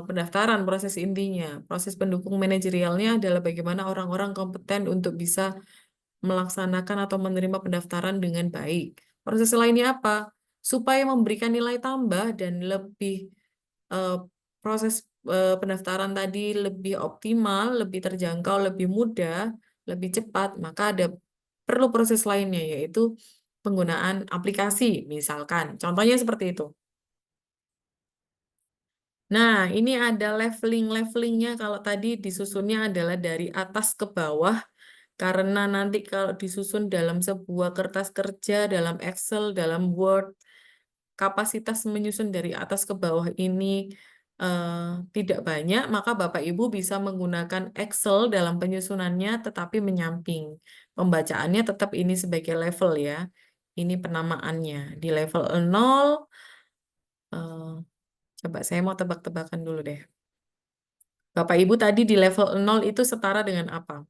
pendaftaran proses intinya, proses pendukung manajerialnya adalah bagaimana orang-orang kompeten untuk bisa melaksanakan atau menerima pendaftaran dengan baik. Proses lainnya apa? Supaya memberikan nilai tambah dan lebih eh, proses pendaftaran tadi lebih optimal, lebih terjangkau, lebih mudah, lebih cepat, maka ada perlu proses lainnya yaitu penggunaan aplikasi misalkan. Contohnya seperti itu. Nah, ini ada levelingnya. Kalau tadi disusunnya adalah dari atas ke bawah, karena nanti kalau disusun dalam sebuah kertas kerja, dalam Excel, dalam Word, kapasitas menyusun dari atas ke bawah ini tidak banyak, maka Bapak Ibu bisa menggunakan Excel dalam penyusunannya, tetapi menyamping. Pembacaannya tetap ini sebagai level ya. Ini penamaannya. Di level 0, coba saya mau tebak-tebakan dulu deh. Bapak Ibu tadi di level 0 itu setara dengan apa?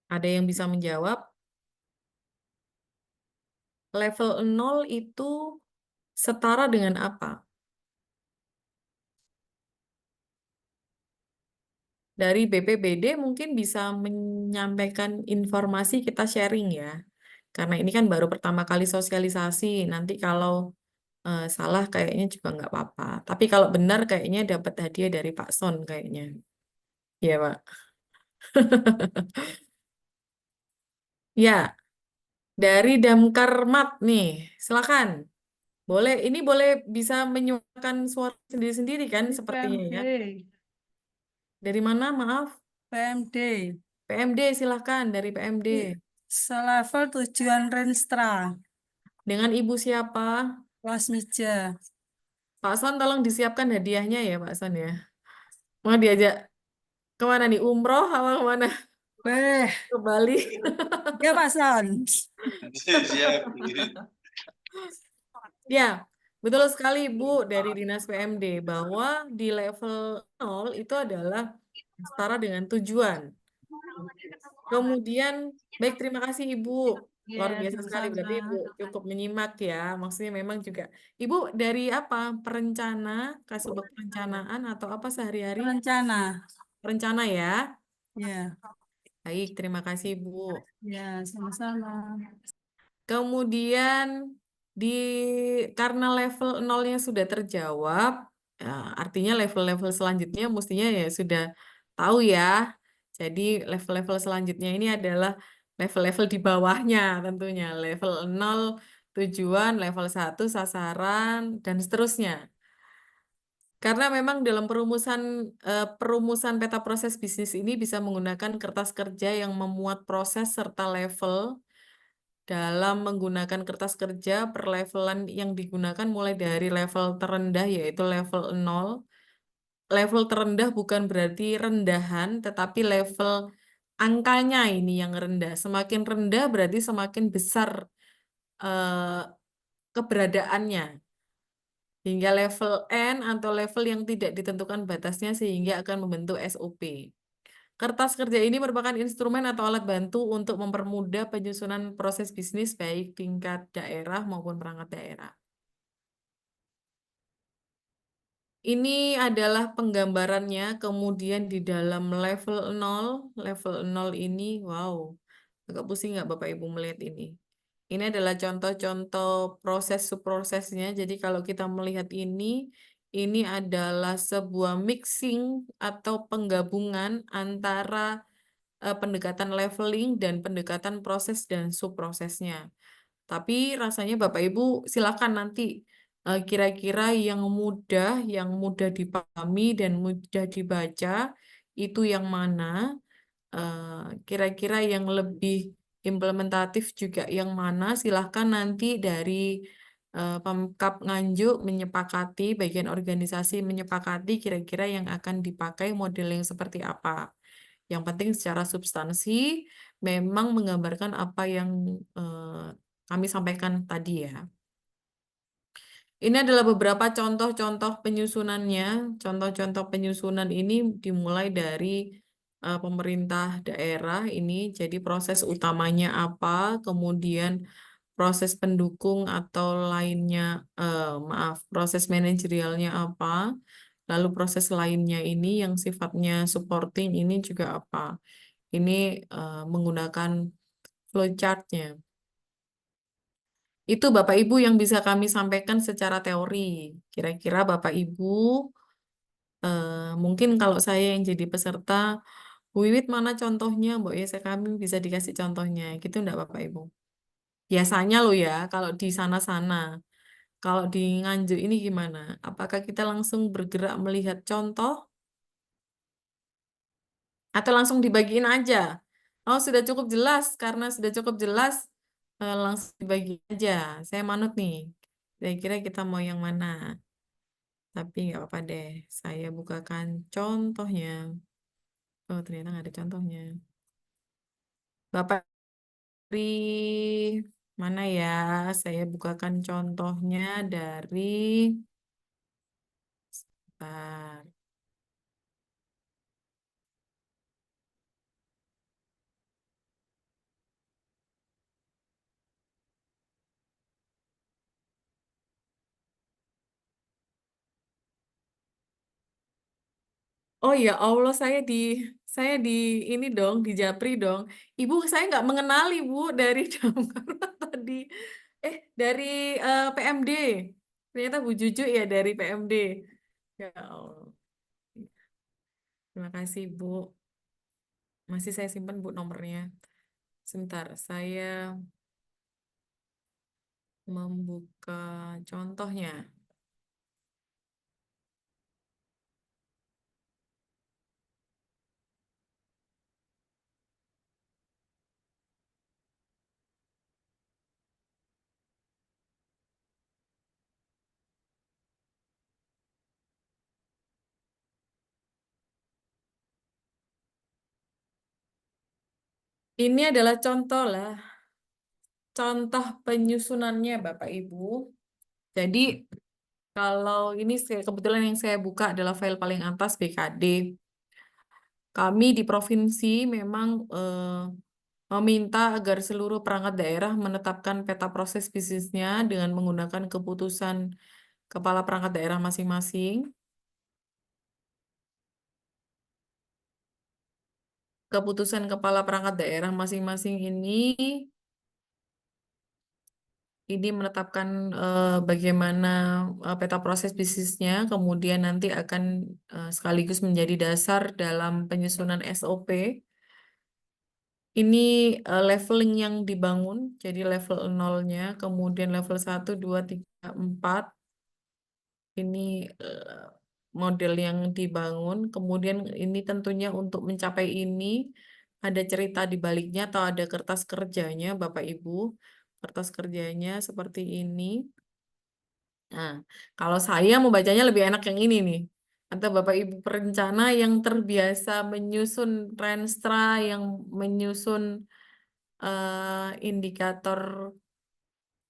Ada yang bisa menjawab? Level 0 itu setara dengan apa? Dari BPBD mungkin bisa menyampaikan informasi, kita sharing ya. Karena ini kan baru pertama kali sosialisasi. Nanti kalau salah kayaknya juga nggak apa-apa. Tapi kalau benar kayaknya dapat hadiah dari Pak Son kayaknya. Iya, Pak. Ya, dari Damkar Mat nih. Silakan. Ini boleh bisa menyuarakan suara sendiri-sendiri kan sepertinya ya. PMD, Dari mana, maaf? PMD, PMD, silakan dari PMD. selevel tujuan Renstra, Dengan Ibu siapa? kelas meja. Pak Son tolong disiapkan hadiahnya ya Pak Son ya. Mau diajak kemana nih? Umroh apa kemana? Weh, Ke Bali. ya Pak San. Siap. Ya, betul sekali Bu dari Dinas PMD bahwa di level 0 itu adalah setara dengan tujuan. Kemudian, baik terima kasih Ibu. Luar Ya, biasa sekali, berarti sama-sama. Ibu cukup menyimak ya. Maksudnya memang juga. Ibu dari apa? Perencana, Kasubag Perencanaan atau apa sehari-hari? Rencana. Perencana ya. Ya, Baik, terima kasih Bu. ya, sama-sama. Kemudian di karena level 0-nya sudah terjawab, ya, artinya level-level selanjutnya mestinya ya sudah tahu ya. Jadi level-level selanjutnya ini adalah level-level di bawahnya tentunya. Level 0 tujuan, level 1 sasaran, dan seterusnya. Karena memang dalam perumusan peta proses bisnis ini bisa menggunakan kertas kerja yang memuat proses serta level. Dalam menggunakan kertas kerja, perlevelan yang digunakan mulai dari level terendah yaitu level 0. Level terendah bukan berarti rendahan, tetapi level angkanya ini yang rendah. Semakin rendah berarti semakin besar eh, keberadaannya. Hingga level N atau level yang tidak ditentukan batasnya sehingga akan membentuk SOP. Kertas kerja ini merupakan instrumen atau alat bantu untuk mempermudah penyusunan proses bisnis baik tingkat daerah maupun perangkat daerah. Ini adalah penggambarannya, kemudian di dalam level 0 ini, wow, agak pusing nggak Bapak Ibu melihat ini? Ini adalah contoh-contoh proses subprosesnya. Jadi kalau kita melihat ini adalah sebuah mixing atau penggabungan antara pendekatan leveling dan pendekatan proses dan subprosesnya. Tapi rasanya Bapak Ibu silakan nanti kira-kira yang mudah dipahami dan mudah dibaca itu yang mana, kira-kira yang lebih implementatif juga yang mana, silahkan nanti dari Pemkab Nganjuk menyepakati, bagian organisasi menyepakati kira-kira yang akan dipakai model yang seperti apa. Yang penting secara substansi memang menggambarkan apa yang kami sampaikan tadi ya. Ini adalah beberapa contoh-contoh penyusunannya. Contoh-contoh penyusunan ini dimulai dari pemerintah daerah ini. Jadi proses utamanya apa, kemudian proses pendukung atau lainnya, proses manajerialnya apa, lalu proses lainnya ini yang sifatnya supporting ini juga apa. Ini menggunakan flowchart-nya. Itu Bapak Ibu yang bisa kami sampaikan secara teori. Kira-kira Bapak Ibu, mungkin kalau saya yang jadi peserta, Bu Wiwit mana contohnya, Mbak Yesa kami bisa dikasih contohnya. Gitu enggak Bapak Ibu? Biasanya loh ya, kalau di sana-sana. Kalau di Nganjuk ini gimana? Apakah kita langsung bergerak melihat contoh atau langsung dibagiin aja? Oh, sudah cukup jelas. Karena sudah cukup jelas, langsung dibagi aja. Saya manut nih. Kira-kira kita mau yang mana? Tapi nggak apa-apa deh. Saya bukakan contohnya. Oh, ternyata nggak ada contohnya. Bapak dari mana ya? Saya bukakan contohnya dari... Bentar. Oh ya Allah, saya di ini dong, di Japri dong. Ibu, saya nggak mengenali Bu dari Damkar tadi. Dari PMD. Ternyata Bu Juju ya dari PMD. Ya Allah. Terima kasih Bu. Masih saya simpan Bu nomornya. Sebentar, saya membuka contohnya. Ini adalah contoh lah, contoh penyusunannya Bapak Ibu. Jadi kalau ini kebetulan yang saya buka adalah file paling atas BKD. Kami di provinsi memang meminta agar seluruh perangkat daerah menetapkan peta proses bisnisnya dengan menggunakan keputusan kepala perangkat daerah masing-masing. Keputusan kepala perangkat daerah masing-masing ini menetapkan bagaimana peta proses bisnisnya, kemudian nanti akan sekaligus menjadi dasar dalam penyusunan SOP. Ini leveling yang dibangun, jadi level 0-nya, kemudian level 1, 2, 3, 4. Ini model yang dibangun, kemudian ini tentunya untuk mencapai ini, ada cerita di baliknya atau ada kertas kerjanya, Bapak Ibu. Kertas kerjanya seperti ini. Nah, kalau saya membacanya lebih enak yang ini nih. Atau Bapak Ibu perencana yang terbiasa menyusun Renstra, yang menyusun indikator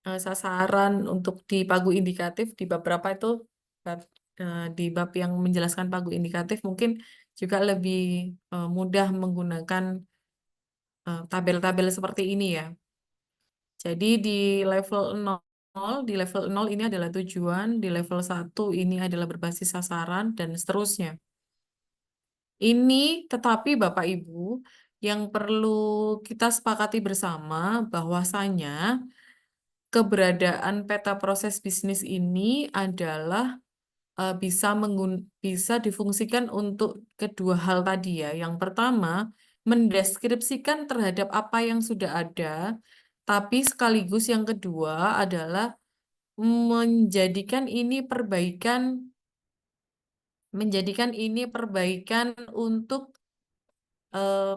sasaran untuk di pagu indikatif di bab berapa itu di bab yang menjelaskan pagu indikatif mungkin juga lebih mudah menggunakan tabel-tabel seperti ini ya. Jadi di level 0, di level 0 ini adalah tujuan, di level 1 ini adalah berbasis sasaran, dan seterusnya. Ini tetapi Bapak Ibu, yang perlu kita sepakati bersama bahwasanya keberadaan peta proses bisnis ini adalah bisa difungsikan untuk kedua hal tadi ya. Yang pertama, mendeskripsikan terhadap apa yang sudah ada, tapi sekaligus yang kedua adalah menjadikan ini perbaikan menjadikan ini perbaikan untuk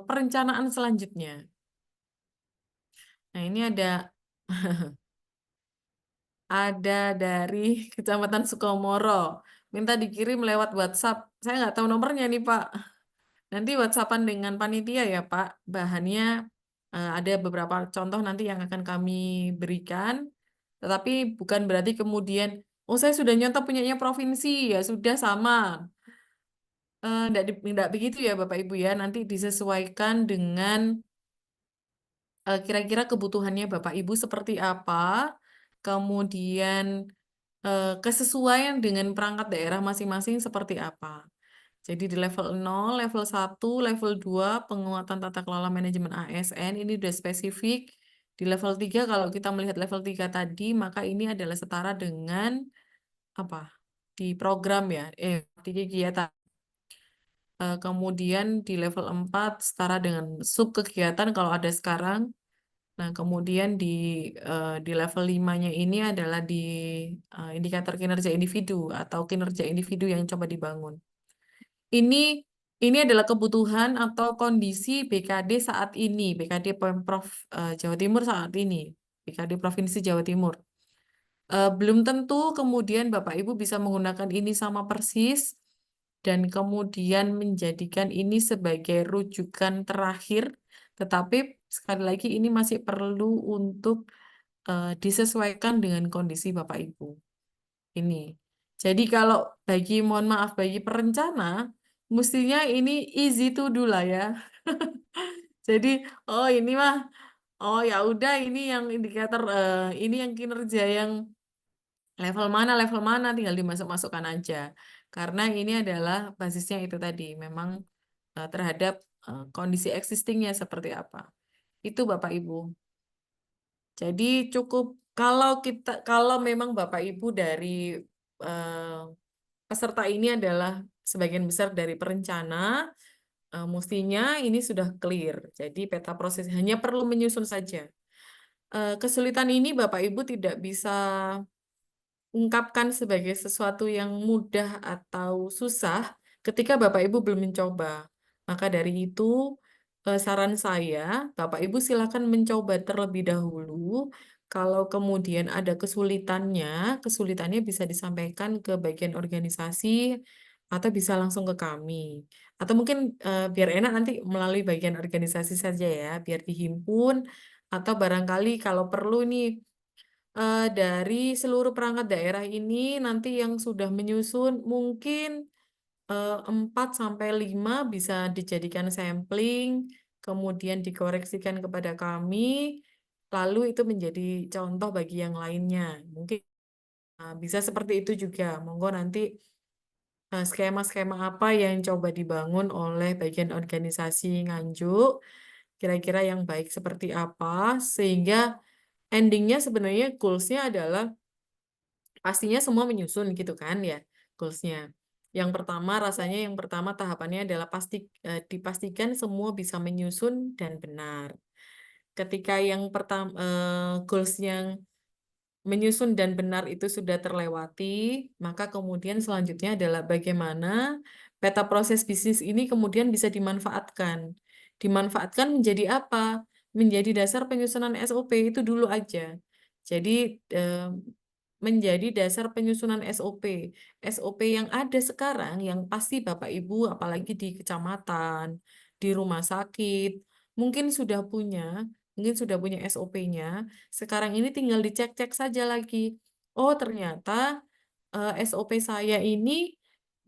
perencanaan selanjutnya. Nah, ini ada dari Kecamatan Sukomoro. Minta dikirim lewat WhatsApp. Saya nggak tahu nomornya nih, Pak. Nanti WhatsAppan dengan panitia ya, Pak. Bahannya ada beberapa contoh nanti yang akan kami berikan. Tetapi bukan berarti kemudian, oh saya sudah nyontoh punyanya provinsi, ya sudah sama. Nggak begitu ya Bapak Ibu ya. Nanti disesuaikan dengan kira-kira kebutuhannya Bapak Ibu seperti apa. Kemudian kesesuaian dengan perangkat daerah masing-masing seperti apa. Jadi di level 0, level 1, level 2, penguatan tata kelola manajemen ASN, ini udah spesifik. Di level 3, kalau kita melihat level 3 tadi, maka ini adalah setara dengan apa? Di program ya, di kegiatan. Kemudian di level 4, setara dengan sub kegiatan kalau ada sekarang. Nah, kemudian di level 5-nya ini adalah di indikator kinerja individu atau kinerja individu yang coba dibangun. Ini adalah kebutuhan atau kondisi BKD saat ini, BKD Pemprov Jawa Timur saat ini, BKD Provinsi Jawa Timur. Belum tentu kemudian Bapak Ibu bisa menggunakan ini sama persis dan kemudian menjadikan ini sebagai rujukan terakhir, tetapi sekali lagi ini masih perlu untuk disesuaikan dengan kondisi Bapak Ibu. Ini. Jadi kalau mohon maaf, bagi perencana, mestinya ini easy to do lah ya. Jadi, oh ini mah, oh ya udah ini yang indikator, ini yang kinerja yang level mana, tinggal dimasuk-masukkan aja. Karena ini adalah basisnya itu tadi, memang terhadap kondisi existingnya seperti apa. Itu Bapak Ibu. Jadi cukup kalau memang Bapak Ibu dari eh, peserta ini adalah sebagian besar dari perencana, mestinya ini sudah clear. Jadi peta proses hanya perlu menyusun saja. Kesulitan ini Bapak Ibu tidak bisa ungkapkan sebagai sesuatu yang mudah atau susah ketika Bapak Ibu belum mencoba. Maka dari itu, saran saya, Bapak Ibu silakan mencoba terlebih dahulu. Kalau kemudian ada kesulitannya bisa disampaikan ke bagian organisasi atau bisa langsung ke kami. Atau mungkin biar enak nanti melalui bagian organisasi saja ya, biar dihimpun. Atau barangkali kalau perlu nih dari seluruh perangkat daerah ini nanti yang sudah menyusun mungkin 4 sampai 5 bisa dijadikan sampling, kemudian dikoreksikan kepada kami, lalu itu menjadi contoh bagi yang lainnya. Mungkin bisa seperti itu juga. Monggo nanti skema-skema apa yang coba dibangun oleh bagian organisasi Nganjuk, kira-kira yang baik seperti apa, sehingga endingnya sebenarnya goals-nya adalah pastinya semua menyusun gitu kan ya goalsnya. Yang pertama tahapannya adalah dipastikan semua bisa menyusun dan benar. Ketika yang pertama goals yang menyusun dan benar itu sudah terlewati, maka kemudian selanjutnya adalah bagaimana peta proses bisnis ini kemudian bisa dimanfaatkan. Dimanfaatkan menjadi apa? Menjadi dasar penyusunan SOP itu dulu aja. Jadi menjadi dasar penyusunan SOP. SOP yang ada sekarang yang pasti Bapak Ibu apalagi di kecamatan, di rumah sakit, mungkin sudah punya SOP-nya. Sekarang ini tinggal dicek-cek saja lagi. Oh, ternyata SOP saya ini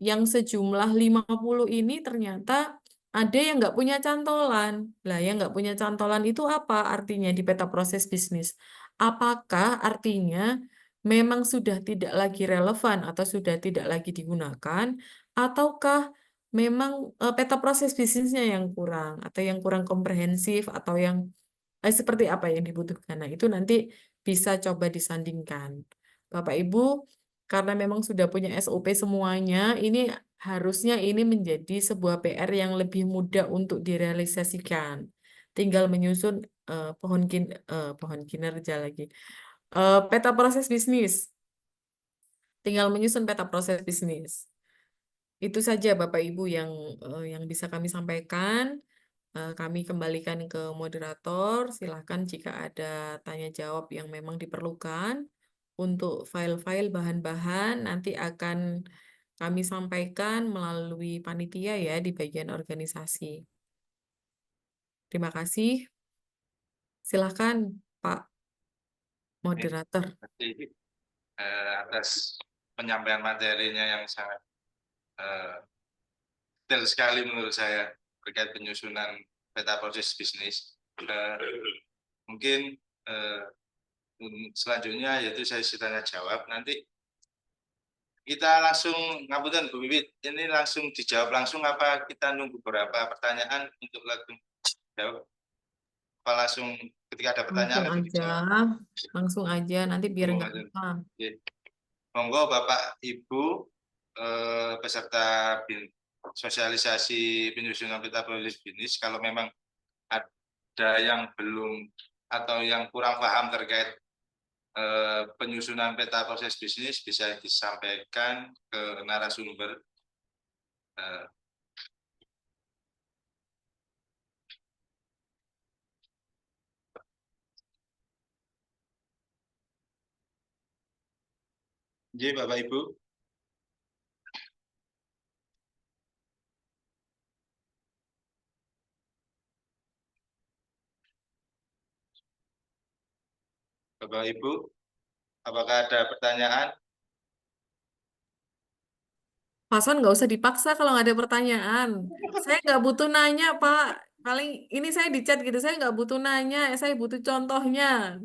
yang sejumlah 50 ini ternyata ada yang nggak punya cantolan. Lah, yang nggak punya cantolan itu apa artinya di peta proses bisnis? Apakah artinya memang sudah tidak lagi relevan atau sudah tidak lagi digunakan, ataukah memang peta proses bisnisnya yang kurang atau yang kurang komprehensif atau yang seperti apa yang dibutuhkan. Nah, itu nanti bisa coba disandingkan. Bapak Ibu, karena memang sudah punya SOP semuanya, ini harusnya ini menjadi sebuah PR yang lebih mudah untuk direalisasikan. Tinggal menyusun pohon kinerja lagi. Peta proses bisnis. Tinggal menyusun peta proses bisnis. Itu saja Bapak Ibu yang bisa kami sampaikan. Kami kembalikan ke moderator. Silahkan jika ada tanya jawab yang memang diperlukan. Untuk file-file bahan-bahan nanti akan kami sampaikan melalui panitia ya di bagian organisasi. Terima kasih. Silahkan Pak moderator. Terima kasih atas penyampaian materinya yang sangat detail sekali menurut saya terkait penyusunan peta proses bisnis. Mungkin selanjutnya yaitu sesi tanya jawab. Nanti kita langsung ngapunten Bu Wiwit, ini langsung dijawab langsung apa kita nunggu beberapa pertanyaan untuk langsung jawab? Apa langsung ketika ada pertanyaan langsung dijawab? Langsung aja nanti biar Oh, nggak lupa. Oke. Monggo Bapak Ibu peserta sosialisasi penyusunan peta proses bisnis, kalau memang ada yang belum atau yang kurang paham terkait penyusunan peta proses bisnis bisa disampaikan ke narasumber. Jadi Bapak Ibu. Bapak Ibu, apakah ada pertanyaan? Pason nggak usah dipaksa kalau nggak ada pertanyaan. Saya nggak butuh nanya, Pak. Paling ini saya di chat gitu, saya nggak butuh nanya, saya butuh contohnya.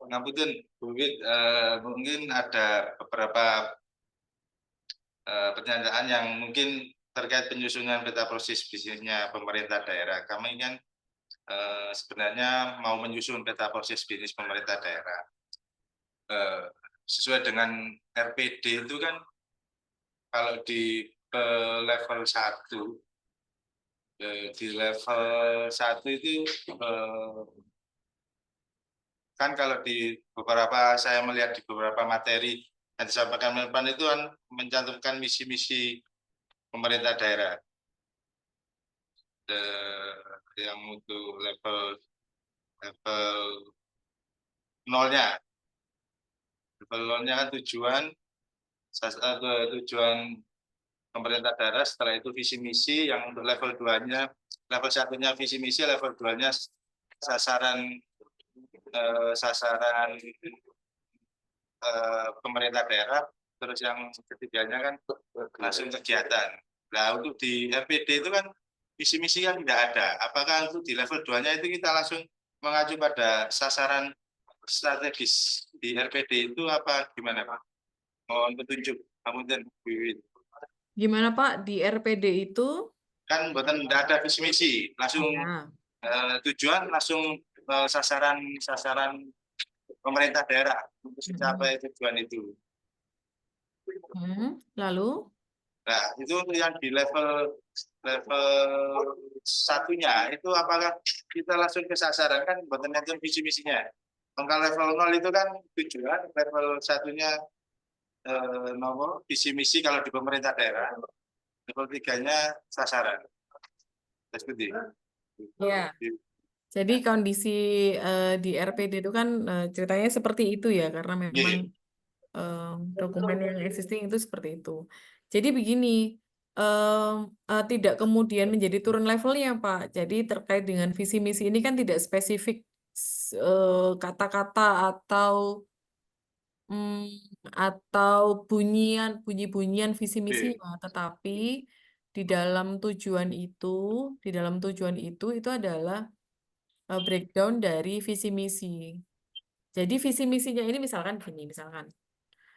Ngapunten, Bu Wit, mungkin ada beberapa pertanyaan yang mungkin terkait penyusunan peta proses bisnisnya pemerintah daerah. Kami kan sebenarnya mau menyusun peta proses bisnis pemerintah daerah. Sesuai dengan RPD itu kan kalau di level 1 di level 1 itu kan kalau di beberapa saya melihat di beberapa materi yang disampaikan Menpan itu kan mencantumkan misi-misi pemerintah daerah yang untuk level nolnya. Level nolnya kan tujuan pemerintah daerah, setelah itu visi misi, yang untuk level 2-nya, level 1-nya visi misi, level 2-nya sasaran pemerintah daerah, terus yang ketiganya kan langsung kegiatan. Nah, untuk di RPD itu kan visi misi kan tidak ada. Apakah untuk di level 2-nya itu kita langsung mengacu pada sasaran strategis di RPD itu apa gimana Pak? Mohon petunjuk. Kemudian Gimana Pak di RPD itu? Kan buatan tidak ada visi misi, langsung tujuan langsung sasaran pemerintah daerah untuk mencapai tujuan itu. Lalu? Nah, itu untuk yang di level 1-nya itu apakah kita langsung ke sasaran kan buatan itu visi misinya. Kalau level 0 itu kan tujuan, level 1-nya nomor visi misi kalau di pemerintah daerah. Level 3-nya sasaran. Seperti ya. Jadi kondisi di RPD itu kan ceritanya seperti itu ya, karena memang dokumen yang existing itu seperti itu. Jadi begini, tidak kemudian menjadi turun levelnya, Pak. Jadi terkait dengan visi misi ini kan tidak spesifik kata-kata atau bunyi-bunyian visi misinya, tetapi di dalam tujuan itu adalah breakdown dari visi misi. Jadi visi misinya ini misalkan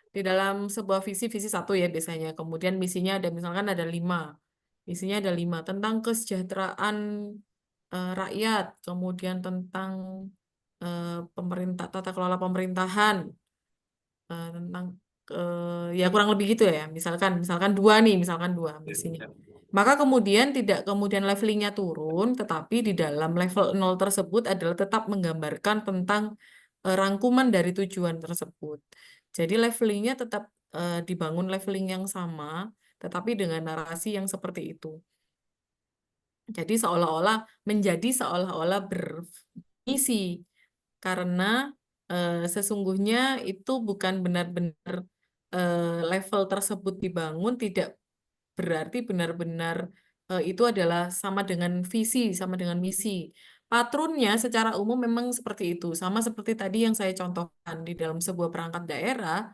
di dalam sebuah visi 1 ya biasanya, kemudian misinya ada misalkan ada 5, misinya ada 5 tentang kesejahteraan rakyat, kemudian tentang tata kelola pemerintahan, tentang ya kurang lebih gitu ya, misalkan 2 nih, misalkan 2 misinya. Maka kemudian tidak kemudian levelingnya turun, tetapi di dalam level 0 tersebut adalah tetap menggambarkan tentang rangkuman dari tujuan tersebut. Jadi levelingnya tetap dibangun leveling yang sama, tetapi dengan narasi yang seperti itu. Jadi seolah-olah bermisi, karena sesungguhnya itu bukan benar-benar level tersebut dibangun, tidak berarti benar-benar itu adalah sama dengan visi, sama dengan misi. Patronnya secara umum memang seperti itu, sama seperti tadi yang saya contohkan di dalam sebuah perangkat daerah.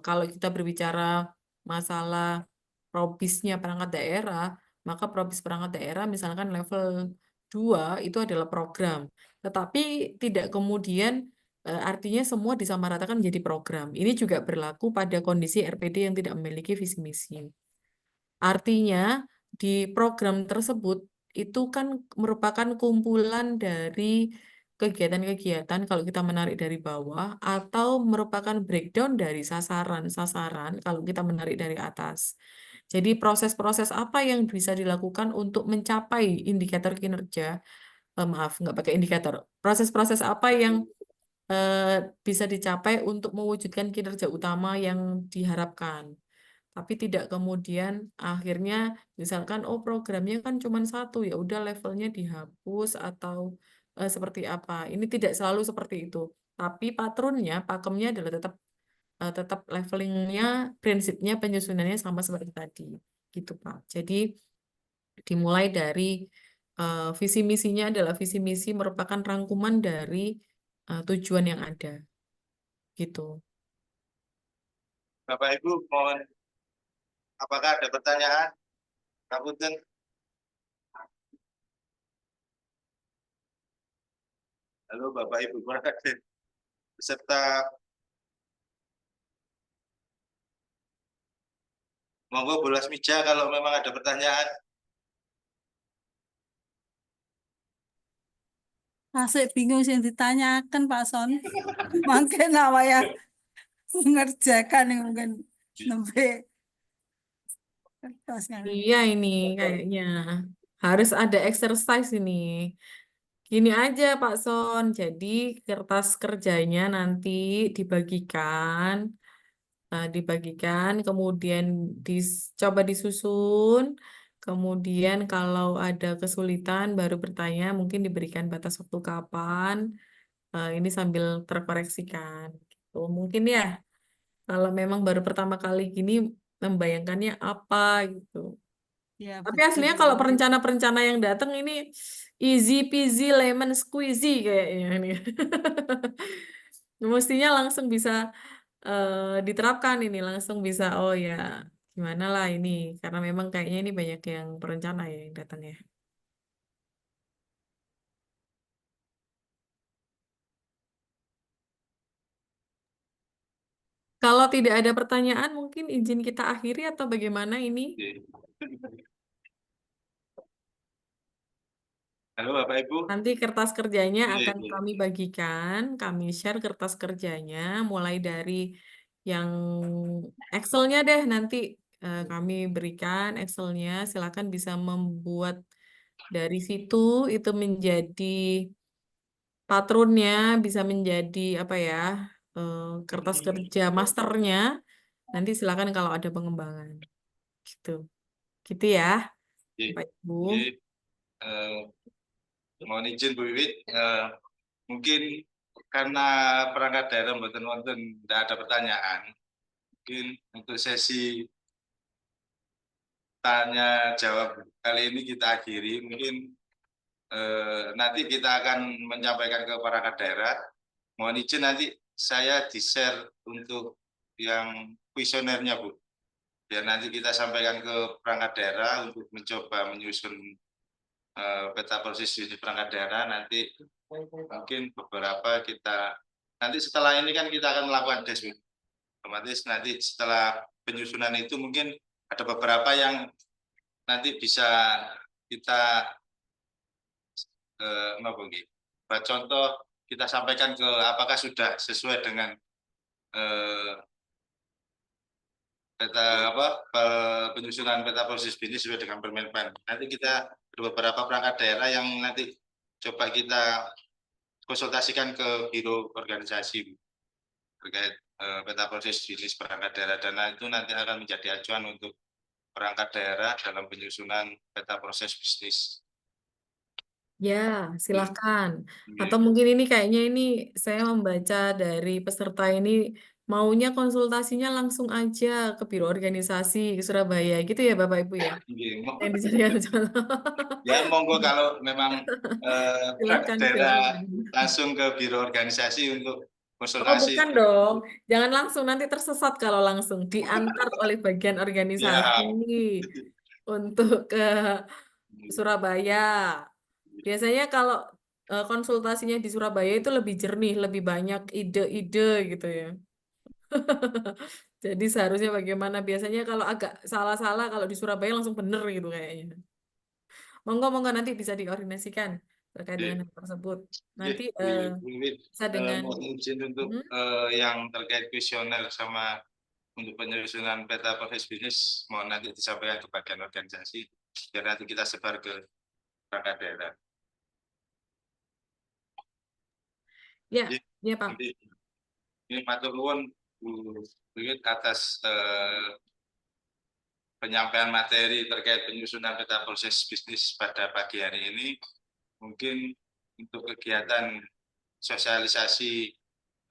Kalau kita berbicara masalah probisnya perangkat daerah, maka probis perangkat daerah misalkan level 2 itu adalah program. Tetapi tidak kemudian artinya semua disamaratakan menjadi program. Ini juga berlaku pada kondisi RPD yang tidak memiliki visi misi. Artinya di program tersebut itu kan merupakan kumpulan dari kegiatan-kegiatan kalau kita menarik dari bawah atau merupakan breakdown dari sasaran-sasaran kalau kita menarik dari atas. Jadi proses-proses apa yang bisa dilakukan untuk mencapai indikator kinerja, maaf, nggak pakai indikator. Proses-proses apa yang eh, bisa dicapai untuk mewujudkan kinerja utama yang diharapkan. Tapi tidak kemudian akhirnya misalkan oh programnya kan cuma satu ya udah levelnya dihapus atau seperti apa. Ini tidak selalu seperti itu. Tapi patronnya, pakemnya adalah tetap levelingnya, prinsipnya penyusunannya sama seperti tadi, gitu Pak. Jadi dimulai dari visi misinya adalah visi misi merupakan rangkuman dari tujuan yang ada, gitu. Bapak Ibu, mohon apakah ada pertanyaan? Kapunten. Halo Bapak Ibu, beserta monggo bolas meja kalau memang ada pertanyaan. Masih bingung sih yang ditanyakan Pak Son. Mungkin apa ya mengerjakan yang mungkin nembe kertasnya. Iya ini kayaknya harus ada exercise ini. Gini aja Pak Son, jadi kertas kerjanya nanti dibagikan, kemudian coba disusun, kemudian kalau ada kesulitan baru bertanya, mungkin diberikan batas waktu kapan, ini sambil terkoreksikan. Gitu. Mungkin ya, kalau memang baru pertama kali gini, membayangkannya apa gitu. Ya Tapi betul. aslinya kalau perencana-perencana yang datang ini easy peasy lemon squeezy kayaknya ini. Mestinya langsung bisa diterapkan ini, langsung bisa oh ya gimana lah ini karena memang kayaknya ini banyak yang perencana ya yang datang ya. Kalau tidak ada pertanyaan mungkin izin kita akhiri atau bagaimana ini? Halo Bapak Ibu. Nanti kertas kerjanya Iya, akan iya. kami bagikan, kami share kertas kerjanya, mulai dari yang Excel-nya deh nanti kami berikan Excel-nya. Silakan bisa membuat dari situ itu menjadi patronnya, bisa menjadi apa ya kertas kerja masternya. Nanti silakan kalau ada pengembangan, gitu, gitu ya, Iya, Pak Ibu. iya. Eh, mohon izin Bu Wiwit, mungkin karena perangkat daerah mboten wonten tidak ada pertanyaan, mungkin untuk sesi tanya jawab kali ini kita akhiri. Mungkin nanti kita akan menyampaikan ke perangkat daerah. Mohon izin nanti saya di-share untuk yang kuesionernya Bu. Biar nanti kita sampaikan ke perangkat daerah untuk mencoba menyusun peta posisi di perangkat daerah. Nanti mungkin beberapa kita nanti setelah ini kan kita akan melakukan dashboard. Otomatis nanti setelah penyusunan itu mungkin ada beberapa yang nanti bisa kita buat contoh kita sampaikan ke apakah sudah sesuai dengan penyusunan peta proses bisnis sesuai dengan Permenpan. Nanti kita ada beberapa perangkat daerah yang nanti coba kita konsultasikan ke biro organisasi terkait peta proses bisnis perangkat daerah, dan itu nanti akan menjadi acuan untuk perangkat daerah dalam penyusunan peta proses bisnis. Ya, silakan. Oke. Atau mungkin ini kayaknya ini saya membaca dari peserta ini maunya konsultasinya langsung aja ke biro organisasi Surabaya gitu ya Bapak Ibu ya. Oke. Yang dijadikan Ya monggo kalau memang perangkat silakan daerah silakan. langsung ke biro organisasi untuk Oh, konsultasi. bukan dong. Jangan langsung, nanti tersesat kalau langsung. Diantar oleh bagian organisasi Ya. untuk ke Surabaya. Biasanya kalau konsultasinya di Surabaya itu lebih jernih, lebih banyak ide-ide gitu ya. Jadi seharusnya bagaimana? Biasanya kalau agak salah-salah, kalau di Surabaya langsung bener gitu kayaknya. Monggo-monggo nanti bisa dikoordinasikan terkait dengan hal tersebut. Nanti bisa dengan mohon izin untuk Hmm? yang terkait kuesioner sama untuk penyusunan peta proses bisnis, mohon nanti disampaikan ke bagian organisasi biar nanti kita sebar ke perangkat daerah. Ya, Jadi, ya Pak. nanti ini matur nuwun Bu Wiwit atas penyampaian materi terkait penyusunan peta proses bisnis pada pagi hari ini. Mungkin untuk kegiatan sosialisasi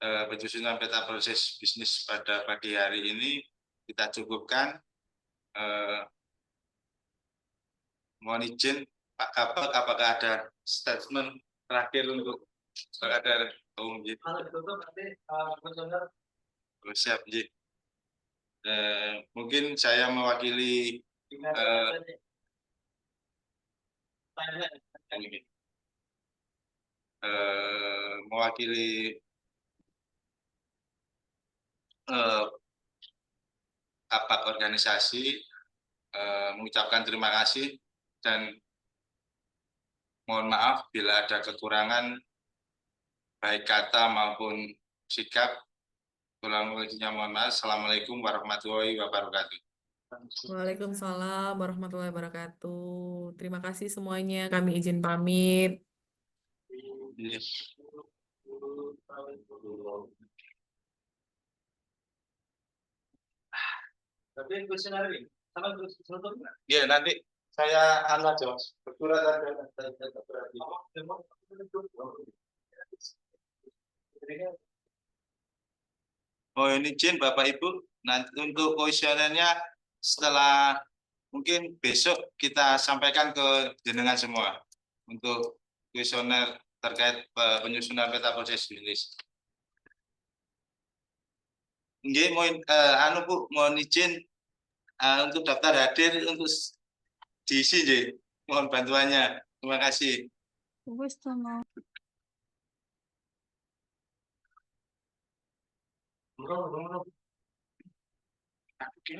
penyusunan peta proses bisnis pada pagi hari ini kita cukupkan. Mohon izin Pak Kabak, apakah ada statement terakhir untuk ada umum? Siap, Ji. Mungkin saya mewakili mewakili Kabak organisasi mengucapkan terima kasih dan mohon maaf bila ada kekurangan baik kata maupun sikap. Kurang-lebihnya mohon maaf. Assalamualaikum warahmatullahi wabarakatuh. Waalaikumsalam warahmatullahi wabarakatuh. Terima kasih semuanya. Kami izin pamit. Iya, nanti saya aja Mas. Bersurat ada. Mohon izin Bapak Ibu, nanti untuk kuesionernya setelah mungkin besok kita sampaikan ke jenengan semua untuk kuesioner terkait penyusunan peta proses bisnis. Nggih, Bu, mohon izin untuk daftar hadir untuk diisi nggih. Mohon bantuannya. Terima kasih. Wis to mau. Oke.